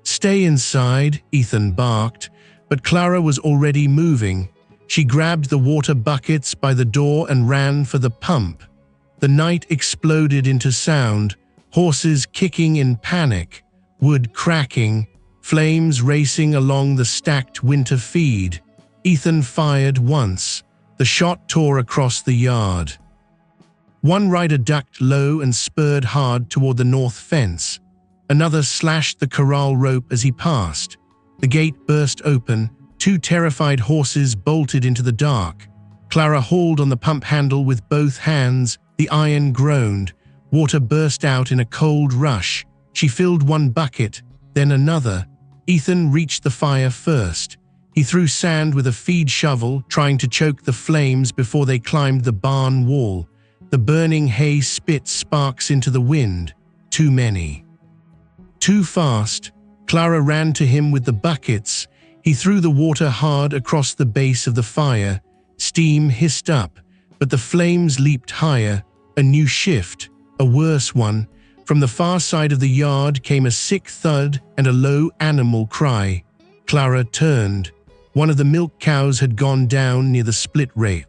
"Stay inside," Ethan barked, but Clara was already moving. She grabbed the water buckets by the door and ran for the pump. The night exploded into sound, horses kicking in panic, wood cracking, flames racing along the stacked winter feed. Ethan fired once. The shot tore across the yard. One rider ducked low and spurred hard toward the north fence. Another slashed the corral rope as he passed. The gate burst open. 2 terrified horses bolted into the dark. Clara hauled on the pump handle with both hands. The iron groaned. Water burst out in a cold rush. She filled one bucket, then another. Ethan reached the fire first. He threw sand with a feed shovel, trying to choke the flames before they climbed the barn wall. The burning hay spit sparks into the wind. Too many. Too fast. Clara ran to him with the buckets. He threw the water hard across the base of the fire. Steam hissed up, but the flames leaped higher. A new shift, a worse one. From the far side of the yard came a sick thud and a low animal cry. Clara turned. One of the milk cows had gone down near the split rail.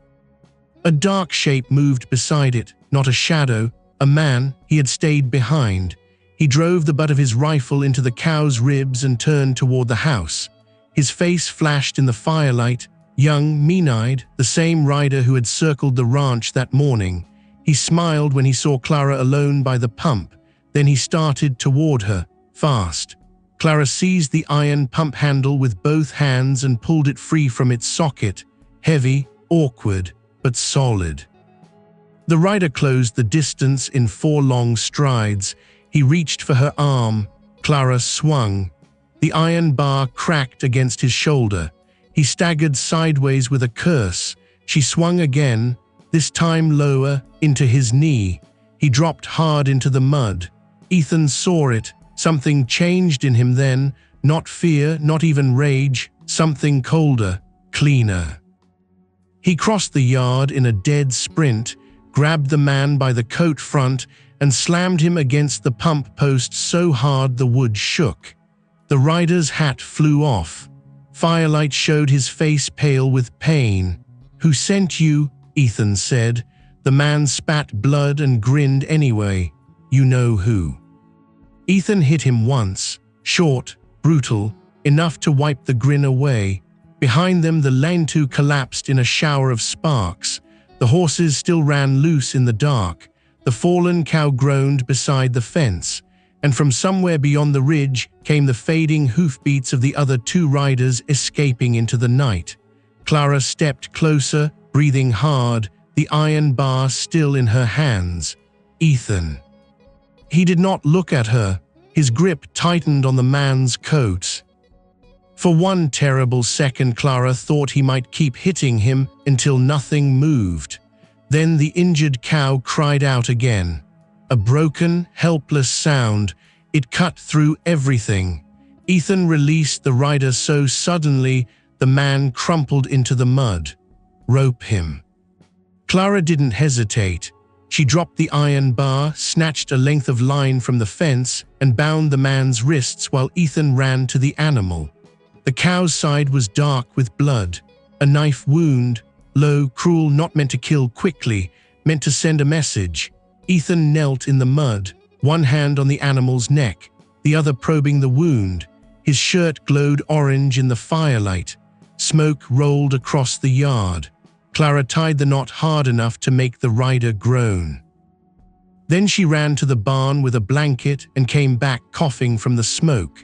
A dark shape moved beside it, not a shadow, a man. He had stayed behind. He drove the butt of his rifle into the cow's ribs and turned toward the house. His face flashed in the firelight, young, mean-eyed, the same rider who had circled the ranch that morning. He smiled when he saw Clara alone by the pump. Then he started toward her, fast. Clara seized the iron pump handle with both hands and pulled it free from its socket. Heavy, awkward, but solid. The rider closed the distance in 4 long strides. He reached for her arm. Clara swung. The iron bar cracked against his shoulder. He staggered sideways with a curse. She swung again, this time lower, into his knee. He dropped hard into the mud. Ethan saw it. Something changed in him then, not fear, not even rage, something colder, cleaner. He crossed the yard in a dead sprint, grabbed the man by the coat front, and slammed him against the pump post so hard the wood shook. The rider's hat flew off. Firelight showed his face pale with pain. "Who sent you?" Ethan said. The man spat blood and grinned anyway. "You know who." Ethan hit him once, short, brutal, enough to wipe the grin away. Behind them, the lean-to collapsed in a shower of sparks. The horses still ran loose in the dark. The fallen cow groaned beside the fence, and from somewhere beyond the ridge came the fading hoofbeats of the other two riders escaping into the night. Clara stepped closer, breathing hard, the iron bar still in her hands. Ethan. He did not look at her. His grip tightened on the man's coat. For one terrible second, Clara thought he might keep hitting him until nothing moved. Then the injured cow cried out again. A broken, helpless sound. It cut through everything. Ethan released the rider so suddenly the man crumpled into the mud. Rope him. Clara didn't hesitate. She dropped the iron bar, snatched a length of line from the fence, and bound the man's wrists while Ethan ran to the animal. The cow's side was dark with blood. A knife wound, low, cruel, not meant to kill quickly, meant to send a message. Ethan knelt in the mud, one hand on the animal's neck, the other probing the wound. His shirt glowed orange in the firelight. Smoke rolled across the yard. Clara tied the knot hard enough to make the rider groan. Then she ran to the barn with a blanket and came back coughing from the smoke.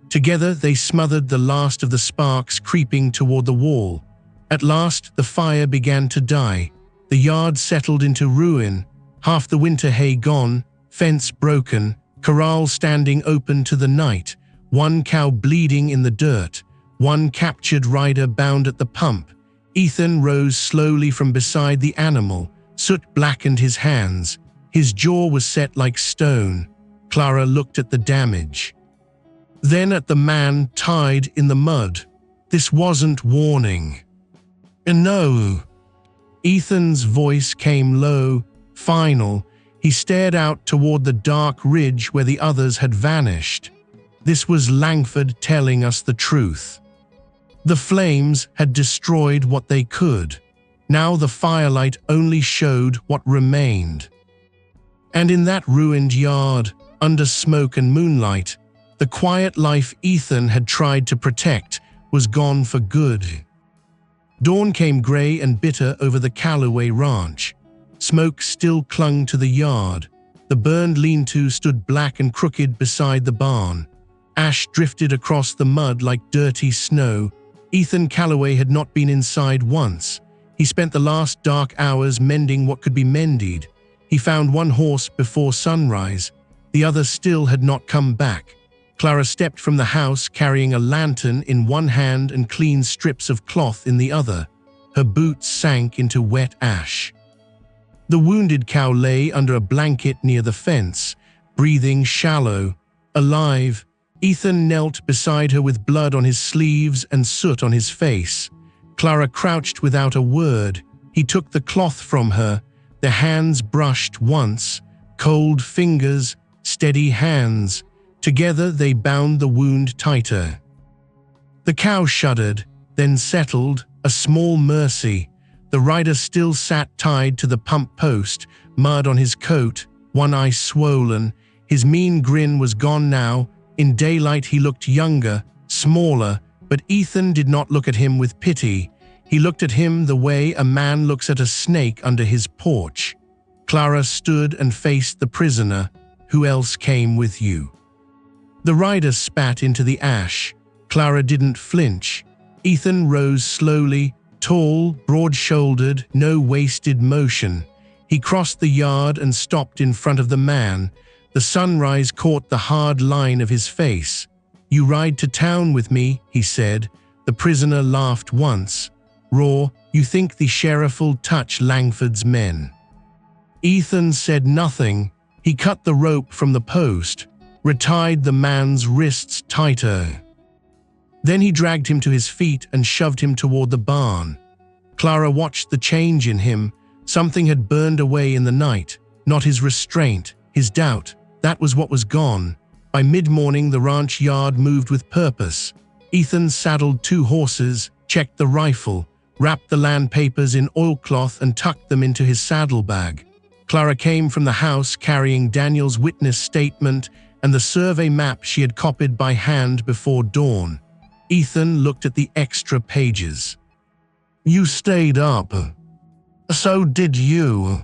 Together they smothered the last of the sparks creeping toward the wall. At last the fire began to die. The yard settled into ruin, half the winter hay gone, fence broken, corral standing open to the night, one cow bleeding in the dirt, one captured rider bound at the pump. Ethan rose slowly from beside the animal. Soot blackened his hands. His jaw was set like stone. Clara looked at the damage. Then at the man tied in the mud. This wasn't warning. No. Ethan's voice came low, final. He stared out toward the dark ridge where the others had vanished. This was Langford telling us the truth. The flames had destroyed what they could. Now the firelight only showed what remained. And in that ruined yard, under smoke and moonlight, the quiet life Ethan had tried to protect was gone for good. Dawn came gray and bitter over the Calloway ranch. Smoke still clung to the yard. The burned lean-to stood black and crooked beside the barn. Ash drifted across the mud like dirty snow. Ethan Calloway had not been inside once. He spent the last dark hours mending what could be mended. He found one horse before sunrise. The other still had not come back. Clara stepped from the house carrying a lantern in one hand and clean strips of cloth in the other. Her boots sank into wet ash. The wounded cow lay under a blanket near the fence, breathing shallow, alive. Ethan knelt beside her with blood on his sleeves and soot on his face. Clara crouched without a word. He took the cloth from her. Their hands brushed once. Cold fingers, steady hands. Together they bound the wound tighter. The cow shuddered, then settled, a small mercy. The rider still sat tied to the pump post, mud on his coat, one eye swollen. His mean grin was gone now. In daylight he looked younger, smaller, but Ethan did not look at him with pity. He looked at him the way a man looks at a snake under his porch. Clara stood and faced the prisoner. Who else came with you? The rider spat into the ash. Clara didn't flinch. Ethan rose slowly, tall, broad-shouldered, no wasted motion. He crossed the yard and stopped in front of the man. The sunrise caught the hard line of his face. "You ride to town with me," he said. The prisoner laughed once. "Raw, you think the sheriff'll touch Langford's men?" Ethan said nothing. He cut the rope from the post, retied the man's wrists tighter. Then he dragged him to his feet and shoved him toward the barn. Clara watched the change in him. Something had burned away in the night, not his restraint, his doubt. That was what was gone. By mid-morning, the ranch yard moved with purpose. Ethan saddled 2 horses, checked the rifle, wrapped the land papers in oilcloth and tucked them into his saddlebag. Clara came from the house carrying Daniel's witness statement and the survey map she had copied by hand before dawn. Ethan looked at the extra pages. "You stayed up." So did you.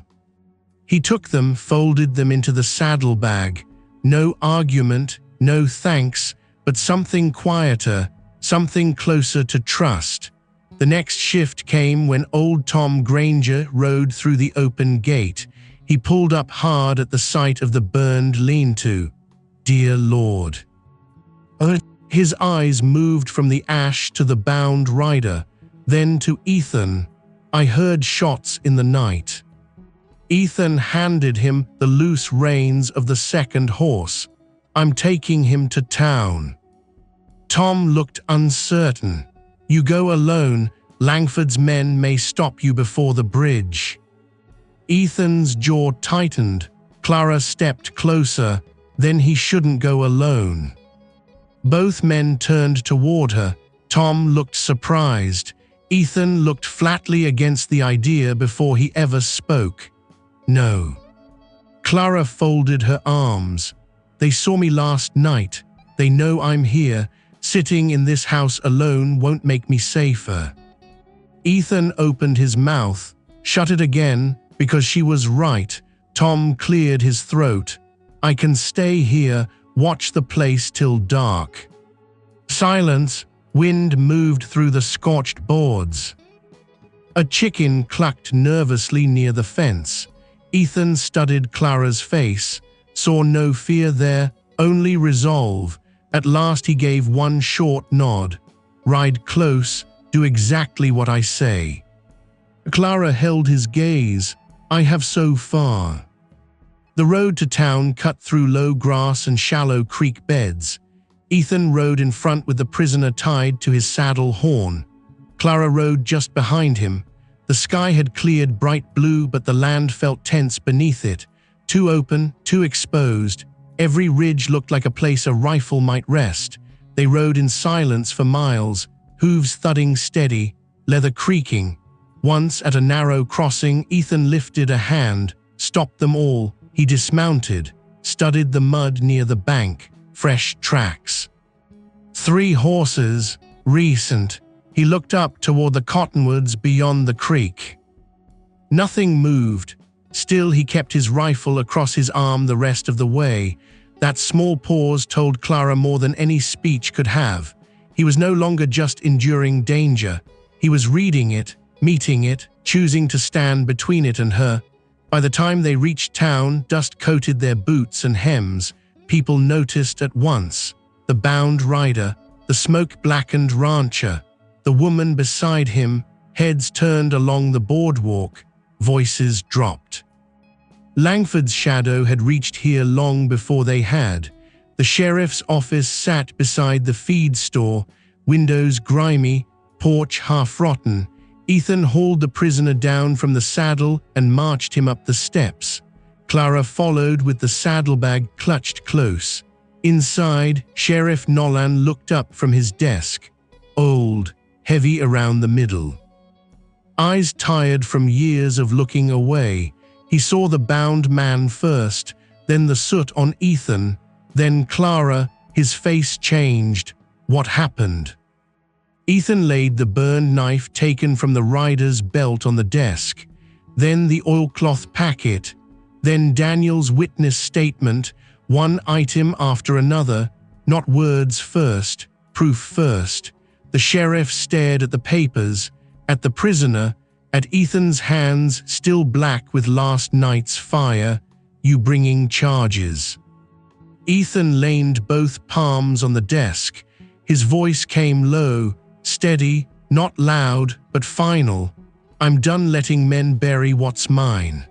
He took them, folded them into the saddlebag. No argument, no thanks, but something quieter, something closer to trust. The next shift came when old Tom Granger rode through the open gate. He pulled up hard at the sight of the burned lean-to. Dear Lord. His eyes moved from the ash to the bound rider, then to Ethan. I heard shots in the night. Ethan handed him the loose reins of the second horse. I'm taking him to town. Tom looked uncertain. You go alone. Langford's men may stop you before the bridge. Ethan's jaw tightened. Clara stepped closer. Then he shouldn't go alone. Both men turned toward her. Tom looked surprised. Ethan looked flatly against the idea before he ever spoke. No. Clara folded her arms. They saw me last night. They know I'm here. Sitting in this house alone won't make me safer. Ethan opened his mouth, shut it again, because she was right. Tom cleared his throat. I can stay here, watch the place till dark. Silence. Wind moved through the scorched boards. A chicken clucked nervously near the fence. Ethan studied Clara's face, saw no fear there, only resolve. At last he gave one short nod. Ride close, do exactly what I say. Clara held his gaze. I have so far. The road to town cut through low grass and shallow creek beds. Ethan rode in front with the prisoner tied to his saddle horn. Clara rode just behind him. The sky had cleared bright blue, but the land felt tense beneath it. Too open, too exposed. Every ridge looked like a place a rifle might rest. They rode in silence for miles, hooves thudding steady, leather creaking. Once, at a narrow crossing, Ethan lifted a hand, stopped them all. He dismounted, studied the mud near the bank. Fresh tracks. 3 horses, recent. He looked up toward the cottonwoods beyond the creek. Nothing moved. Still, he kept his rifle across his arm the rest of the way. That small pause told Clara more than any speech could have. He was no longer just enduring danger. He was reading it, meeting it, choosing to stand between it and her. By the time they reached town, dust coated their boots and hems. People noticed at once. The bound rider, the smoke-blackened rancher, the woman beside him, heads turned along the boardwalk, voices dropped. Langford's shadow had reached here long before they had. The sheriff's office sat beside the feed store, windows grimy, porch half-rotten. Ethan hauled the prisoner down from the saddle and marched him up the steps. Clara followed with the saddlebag clutched close. Inside, Sheriff Nolan looked up from his desk. Old, heavy around the middle. Eyes tired from years of looking away. He saw the bound man first, then the soot on Ethan, then Clara. His face changed. What happened? Ethan laid the burned knife taken from the rider's belt on the desk, then the oilcloth packet, then Daniel's witness statement, one item after another, not words first, proof first. The sheriff stared at the papers, at the prisoner, at Ethan's hands still black with last night's fire. You bringing charges? Ethan leaned both palms on the desk. His voice came low, steady, not loud, but final. I'm done letting men bury what's mine.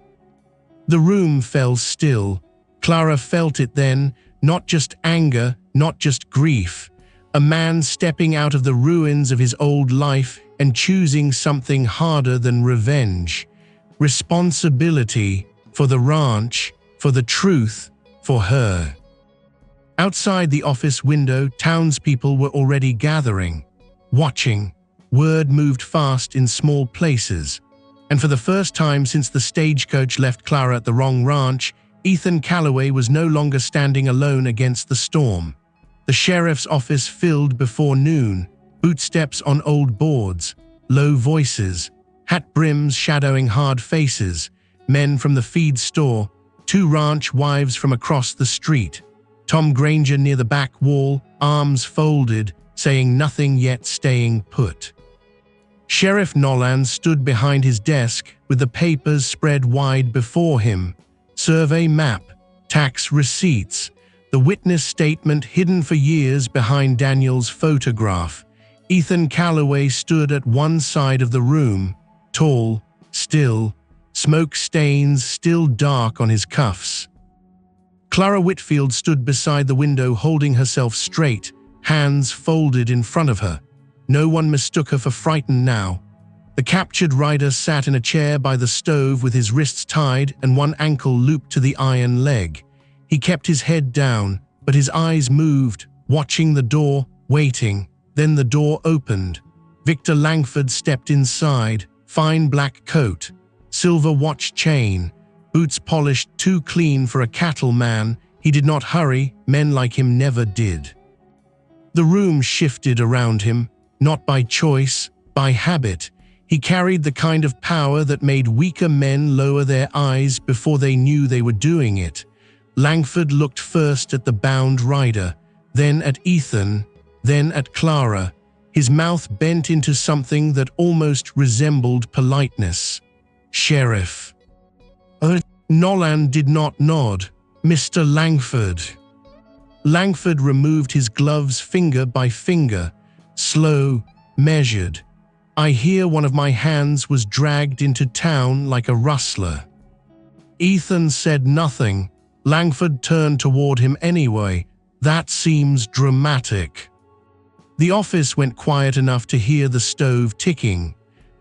The room fell still. Clara felt it then, not just anger, not just grief. A man stepping out of the ruins of his old life and choosing something harder than revenge. Responsibility for the ranch, for the truth, for her. Outside the office window, townspeople were already gathering, watching. Word moved fast in small places. And for the first time since the stagecoach left Clara at the wrong ranch, Ethan Calloway was no longer standing alone against the storm. The sheriff's office filled before noon, footsteps on old boards, low voices. hat brims shadowing hard faces, men from the feed store, 2 ranch wives from across the street, Tom Granger near the back wall, arms folded, saying nothing yet staying put. Sheriff Nolan stood behind his desk with the papers spread wide before him. Survey map, tax receipts, the witness statement hidden for years behind Daniel's photograph. Ethan Calloway stood at one side of the room, tall, still, smoke stains still dark on his cuffs. Clara Whitfield stood beside the window holding herself straight, hands folded in front of her. No one mistook her for frightened now. The captured rider sat in a chair by the stove with his wrists tied and one ankle looped to the iron leg. He kept his head down, but his eyes moved, watching the door, waiting. Then the door opened. Victor Langford stepped inside, fine black coat, silver watch chain, boots polished too clean for a cattleman. He did not hurry, men like him never did. The room shifted around him, not by choice, by habit. He carried the kind of power that made weaker men lower their eyes before they knew they were doing it. Langford looked first at the bound rider, then at Ethan, then at Clara, his mouth bent into something that almost resembled politeness. "Sheriff." Nolan did not nod. "Mr. Langford." Langford removed his gloves finger by finger, slow, measured. "I hear one of my hands was dragged into town like a rustler." Ethan said nothing. Langford turned toward him anyway. "That seems dramatic." The office went quiet enough to hear the stove ticking.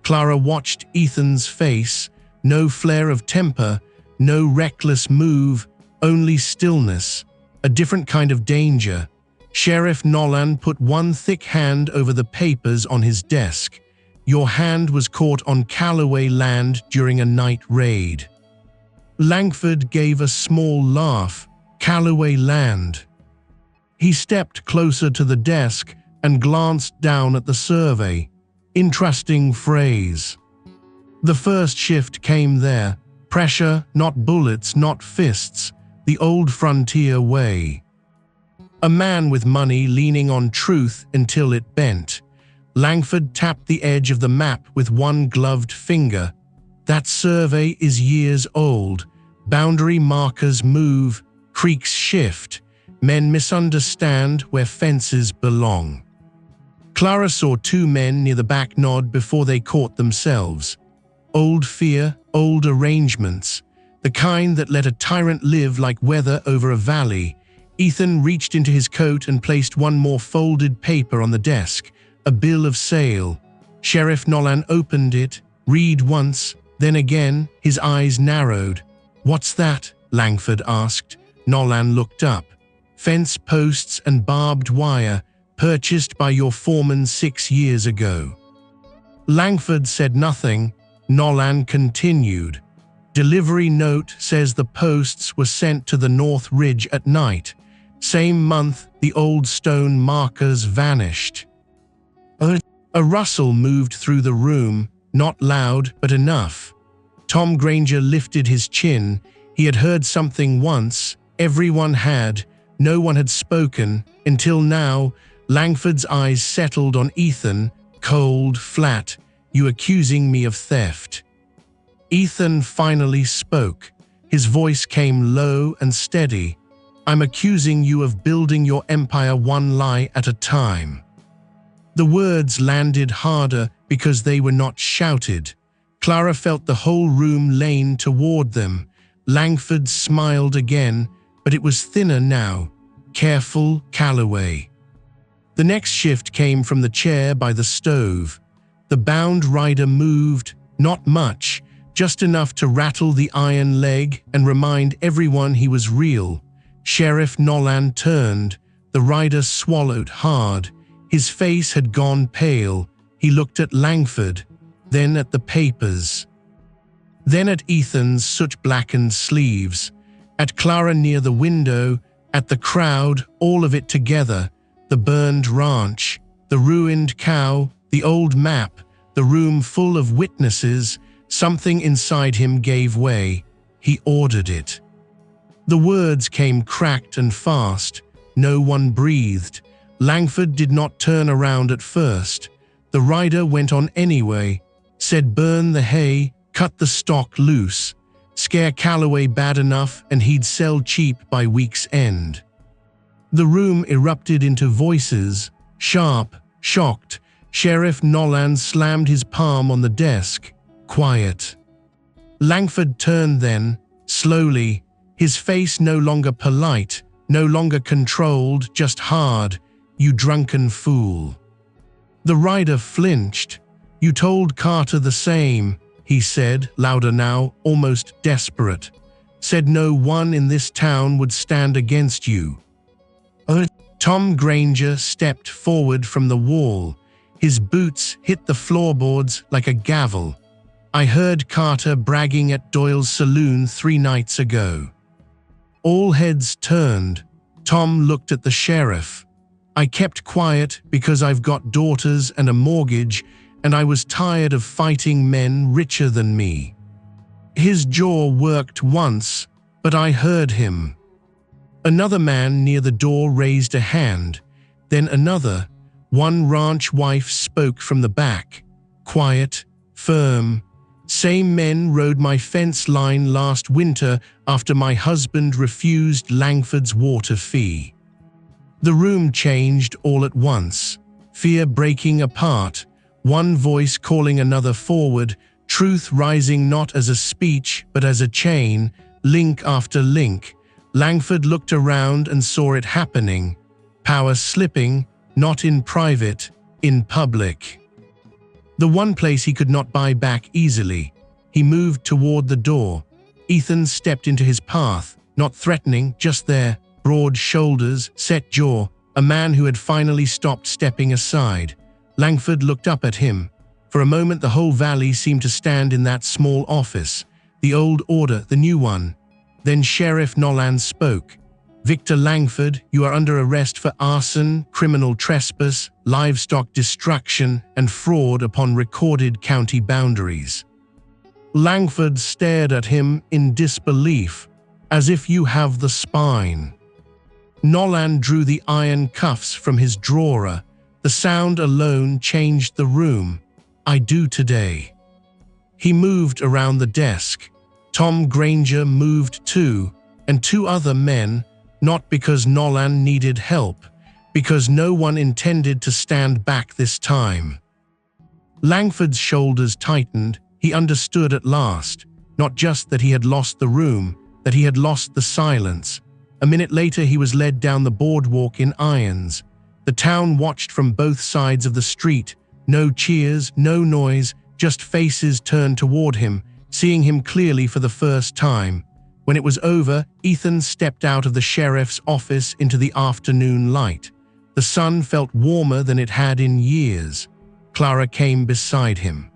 Clara watched Ethan's face, no flare of temper, no reckless move, only stillness, a different kind of danger. Sheriff Nolan put one thick hand over the papers on his desk. "Your hand was caught on Calloway land during a night raid." Langford gave a small laugh. "Calloway land." He stepped closer to the desk and glanced down at the survey. Interesting phrase. The first shift came there. Pressure, not bullets, not fists. The old frontier way. A man with money leaning on truth until it bent. Langford tapped the edge of the map with one gloved finger. "That survey is years old. Boundary markers move, creeks shift. Men misunderstand where fences belong." Clara saw 2 men near the back nod before they caught themselves. Old fear, old arrangements, the kind that let a tyrant live like weather over a valley. Ethan reached into his coat and placed one more folded paper on the desk, a bill of sale. Sheriff Nolan opened it, read once, then again, his eyes narrowed. "What's that?" Langford asked. Nolan looked up. "Fence posts and barbed wire, purchased by your foreman 6 years ago." Langford said nothing. Nolan continued. "Delivery note says the posts were sent to the North Ridge at night. Same month, the old stone markers vanished." A rustle moved through the room, not loud, but enough. Tom Granger lifted his chin. He had heard something once. Everyone had. No one had spoken. Until now, Langford's eyes settled on Ethan, cold, flat. "You accusing me of theft?" Ethan finally spoke. His voice came low and steady. "I'm accusing you of building your empire one lie at a time." The words landed harder because they were not shouted. Clara felt the whole room lean toward them. Langford smiled again, but it was thinner now. "Careful, Calloway." The next shift came from the chair by the stove. The bound rider moved, not much, just enough to rattle the iron leg and remind everyone he was real. Sheriff Nolan turned. The rider swallowed hard. His face had gone pale. He looked at Langford, then at the papers. Then at Ethan's soot-blackened sleeves, at Clara near the window, at the crowd, all of it together, the burned ranch, the ruined cow, the old map, The room full of witnesses, something inside him gave way. He ordered it. The words came cracked and fast. No one breathed. Langford did not turn around at first. The rider went on anyway, said burn the hay, cut the stock loose, scare Calloway bad enough and he'd sell cheap by week's end. The room erupted into voices, sharp, shocked. Sheriff Nolan slammed his palm on the desk. Quiet. Langford turned then, slowly, his face no longer polite, no longer controlled, just hard. You drunken fool. The rider flinched. You told Carter the same, he said, louder now, almost desperate. Said no one in this town would stand against you. Tom Granger stepped forward from the wall. His boots hit the floorboards like a gavel. I heard Carter bragging at Doyle's saloon 3 nights ago. All heads turned. Tom looked at the sheriff. I kept quiet because I've got daughters and a mortgage, and I was tired of fighting men richer than me. His jaw worked once, but I heard him. Another man near the door raised a hand, then another. One ranch wife spoke from the back. Quiet, firm. Same men rode my fence line last winter after my husband refused Langford's water fee. The room changed all at once, fear breaking apart, one voice calling another forward, truth rising not as a speech but as a chain, link after link. Langford looked around and saw it happening, power slipping, not in private, in public. The one place he could not buy back easily. He moved toward the door. Ethan stepped into his path, not threatening, just there, broad shoulders, set jaw, a man who had finally stopped stepping aside. Langford looked up at him. For a moment the whole valley seemed to stand in that small office, the old order, the new one. Then Sheriff Nolan spoke. Victor Langford, you are under arrest for arson, criminal trespass, livestock destruction, and fraud upon recorded county boundaries. Langford stared at him in disbelief, as if you have the spine. Nolan drew the iron cuffs from his drawer. The sound alone changed the room. I do today. He moved around the desk. Tom Granger moved too, and 2 other men, not because Nolan needed help, because no one intended to stand back this time. Langford's shoulders tightened. He understood at last, not just that he had lost the room, that he had lost the silence. A minute later he was led down the boardwalk in irons. The town watched from both sides of the street. No cheers, no noise, just faces turned toward him, seeing him clearly for the first time. When it was over, Ethan stepped out of the sheriff's office into the afternoon light. The sun felt warmer than it had in years. Clara came beside him.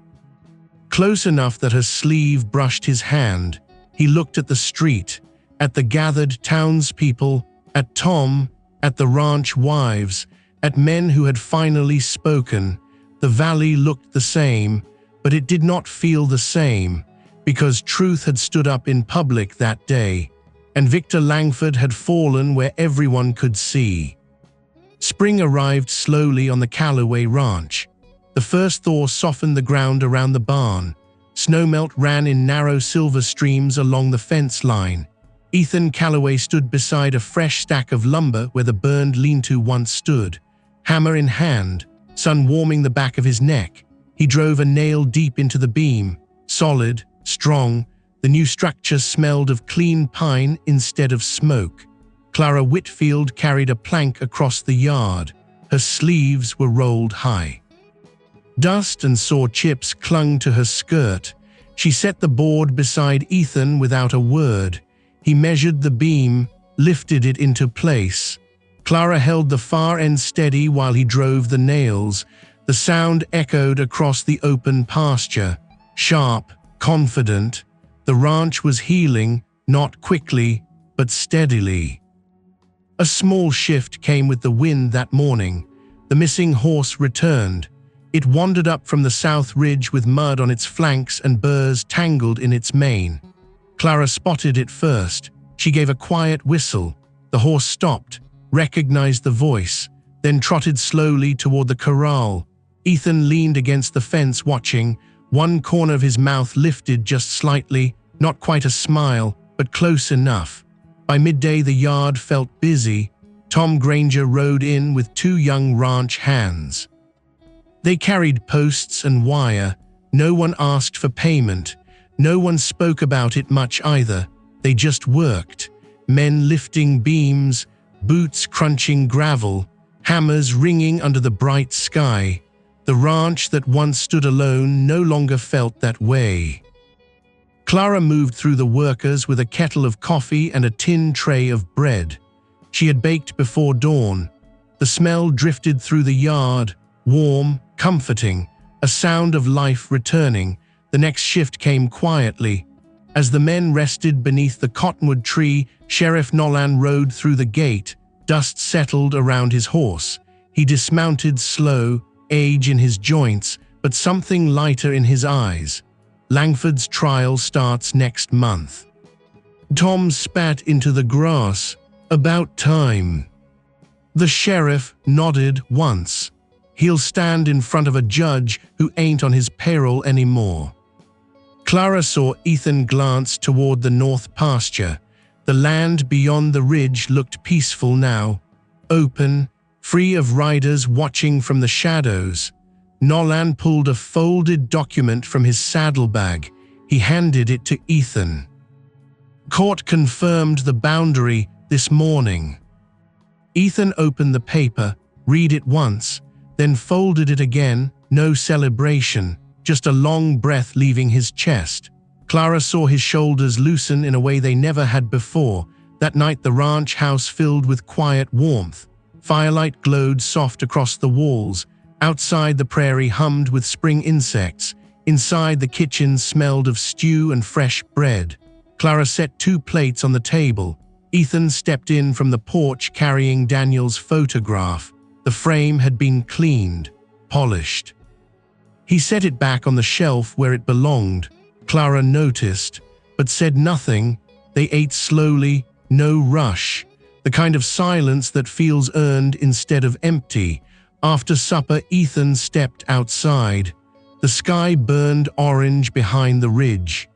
Close enough that her sleeve brushed his hand, he looked at the street, at the gathered townspeople, at Tom, at the ranch wives, at men who had finally spoken. The valley looked the same, but it did not feel the same, because truth had stood up in public that day, and Victor Langford had fallen where everyone could see. Spring arrived slowly on the Calloway ranch. The first thaw softened the ground around the barn. Snowmelt ran in narrow silver streams along the fence line. Ethan Calloway stood beside a fresh stack of lumber where the burned lean-to once stood. Hammer in hand, sun warming the back of his neck. He drove a nail deep into the beam. Solid, strong, the new structure smelled of clean pine instead of smoke. Clara Whitfield carried a plank across the yard. Her sleeves were rolled high. Dust and sore chips clung to her skirt. She set the board beside Ethan without a word. He measured the beam, lifted it into place. Clara held the far end steady while he drove the nails. The sound echoed across the open pasture. Sharp, confident. The ranch was healing, not quickly, but steadily. A small shift came with the wind that morning. The missing horse returned. It wandered up from the south ridge with mud on its flanks and burrs tangled in its mane. Clara spotted it first. She gave a quiet whistle. The horse stopped, recognized the voice, then trotted slowly toward the corral. Ethan leaned against the fence watching, one corner of his mouth lifted just slightly, not quite a smile, but close enough. By midday the yard felt busy. Tom Granger rode in with two young ranch hands. They carried posts and wire. No one asked for payment. No one spoke about it much either. They just worked. Men lifting beams, boots crunching gravel, hammers ringing under the bright sky. The ranch that once stood alone no longer felt that way. Clara moved through the workers with a kettle of coffee and a tin tray of bread. She had baked before dawn. The smell drifted through the yard, warm, comforting, a sound of life returning. The next shift came quietly. As the men rested beneath the cottonwood tree, Sheriff Nolan rode through the gate. Dust settled around his horse. He dismounted slow, age in his joints, but something lighter in his eyes. Langford's trial starts next month. Tom spat into the grass. About time. The sheriff nodded once. He'll stand in front of a judge who ain't on his payroll anymore. Clara saw Ethan glance toward the north pasture. The land beyond the ridge looked peaceful now, open, free of riders watching from the shadows. Nolan pulled a folded document from his saddlebag. He handed it to Ethan. Court confirmed the boundary this morning. Ethan opened the paper, read it once, then folded it again. No celebration, just a long breath leaving his chest. Clara saw his shoulders loosen in a way they never had before. That night the ranch house filled with quiet warmth. Firelight glowed soft across the walls. Outside the prairie hummed with spring insects. Inside the kitchen smelled of stew and fresh bread. Clara set 2 plates on the table. Ethan stepped in from the porch carrying Daniel's photograph. The frame had been cleaned, polished. He set it back on the shelf where it belonged. Clara noticed, but said nothing. They ate slowly, no rush. The kind of silence that feels earned instead of empty. After supper, Ethan stepped outside. The sky burned orange behind the ridge.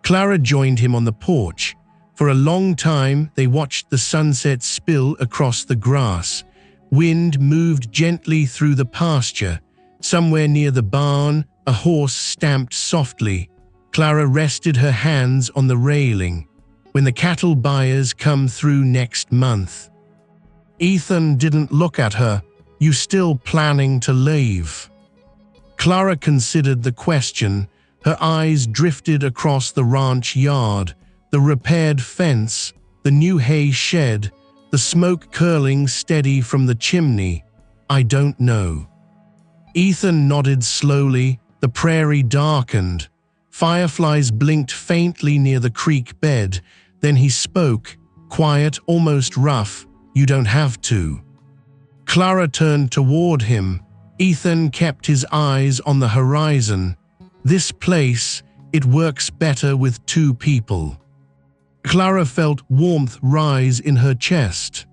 Clara joined him on the porch. For a long time, they watched the sunset spill across the grass. Wind moved gently through the pasture. Somewhere near the barn, a horse stamped softly. Clara rested her hands on the railing. When the cattle buyers come through next month. Ethan didn't look at her. You still planning to leave? Clara considered the question. Her eyes drifted across the ranch yard, the repaired fence, the new hay shed, the smoke curling steady from the chimney. I don't know. Ethan nodded slowly. The prairie darkened. Fireflies blinked faintly near the creek bed. Then he spoke, quiet, almost rough. You don't have to. Clara turned toward him. Ethan kept his eyes on the horizon. This place, it works better with 2 people. Clara felt warmth rise in her chest.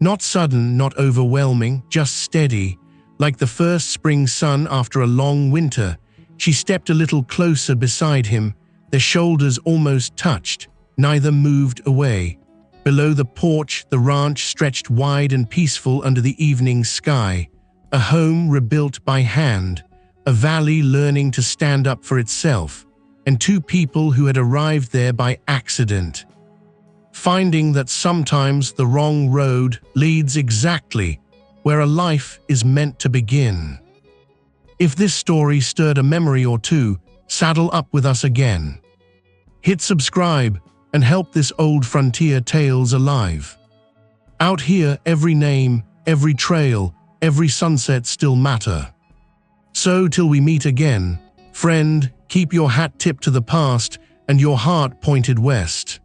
Not sudden, not overwhelming, just steady, like the first spring sun after a long winter. She stepped a little closer beside him. Their shoulders almost touched. Neither moved away. Below the porch, the ranch stretched wide and peaceful under the evening sky. A home rebuilt by hand. A valley learning to stand up for itself. And 2 people who had arrived there by accident. Finding that sometimes the wrong road leads exactly where a life is meant to begin. If this story stirred a memory or 2, saddle up with us again. Hit subscribe and help this old frontier tales alive. Out here, every name, every trail, every sunset still matter. So till we meet again, friend, keep your hat tipped to the past and your heart pointed west.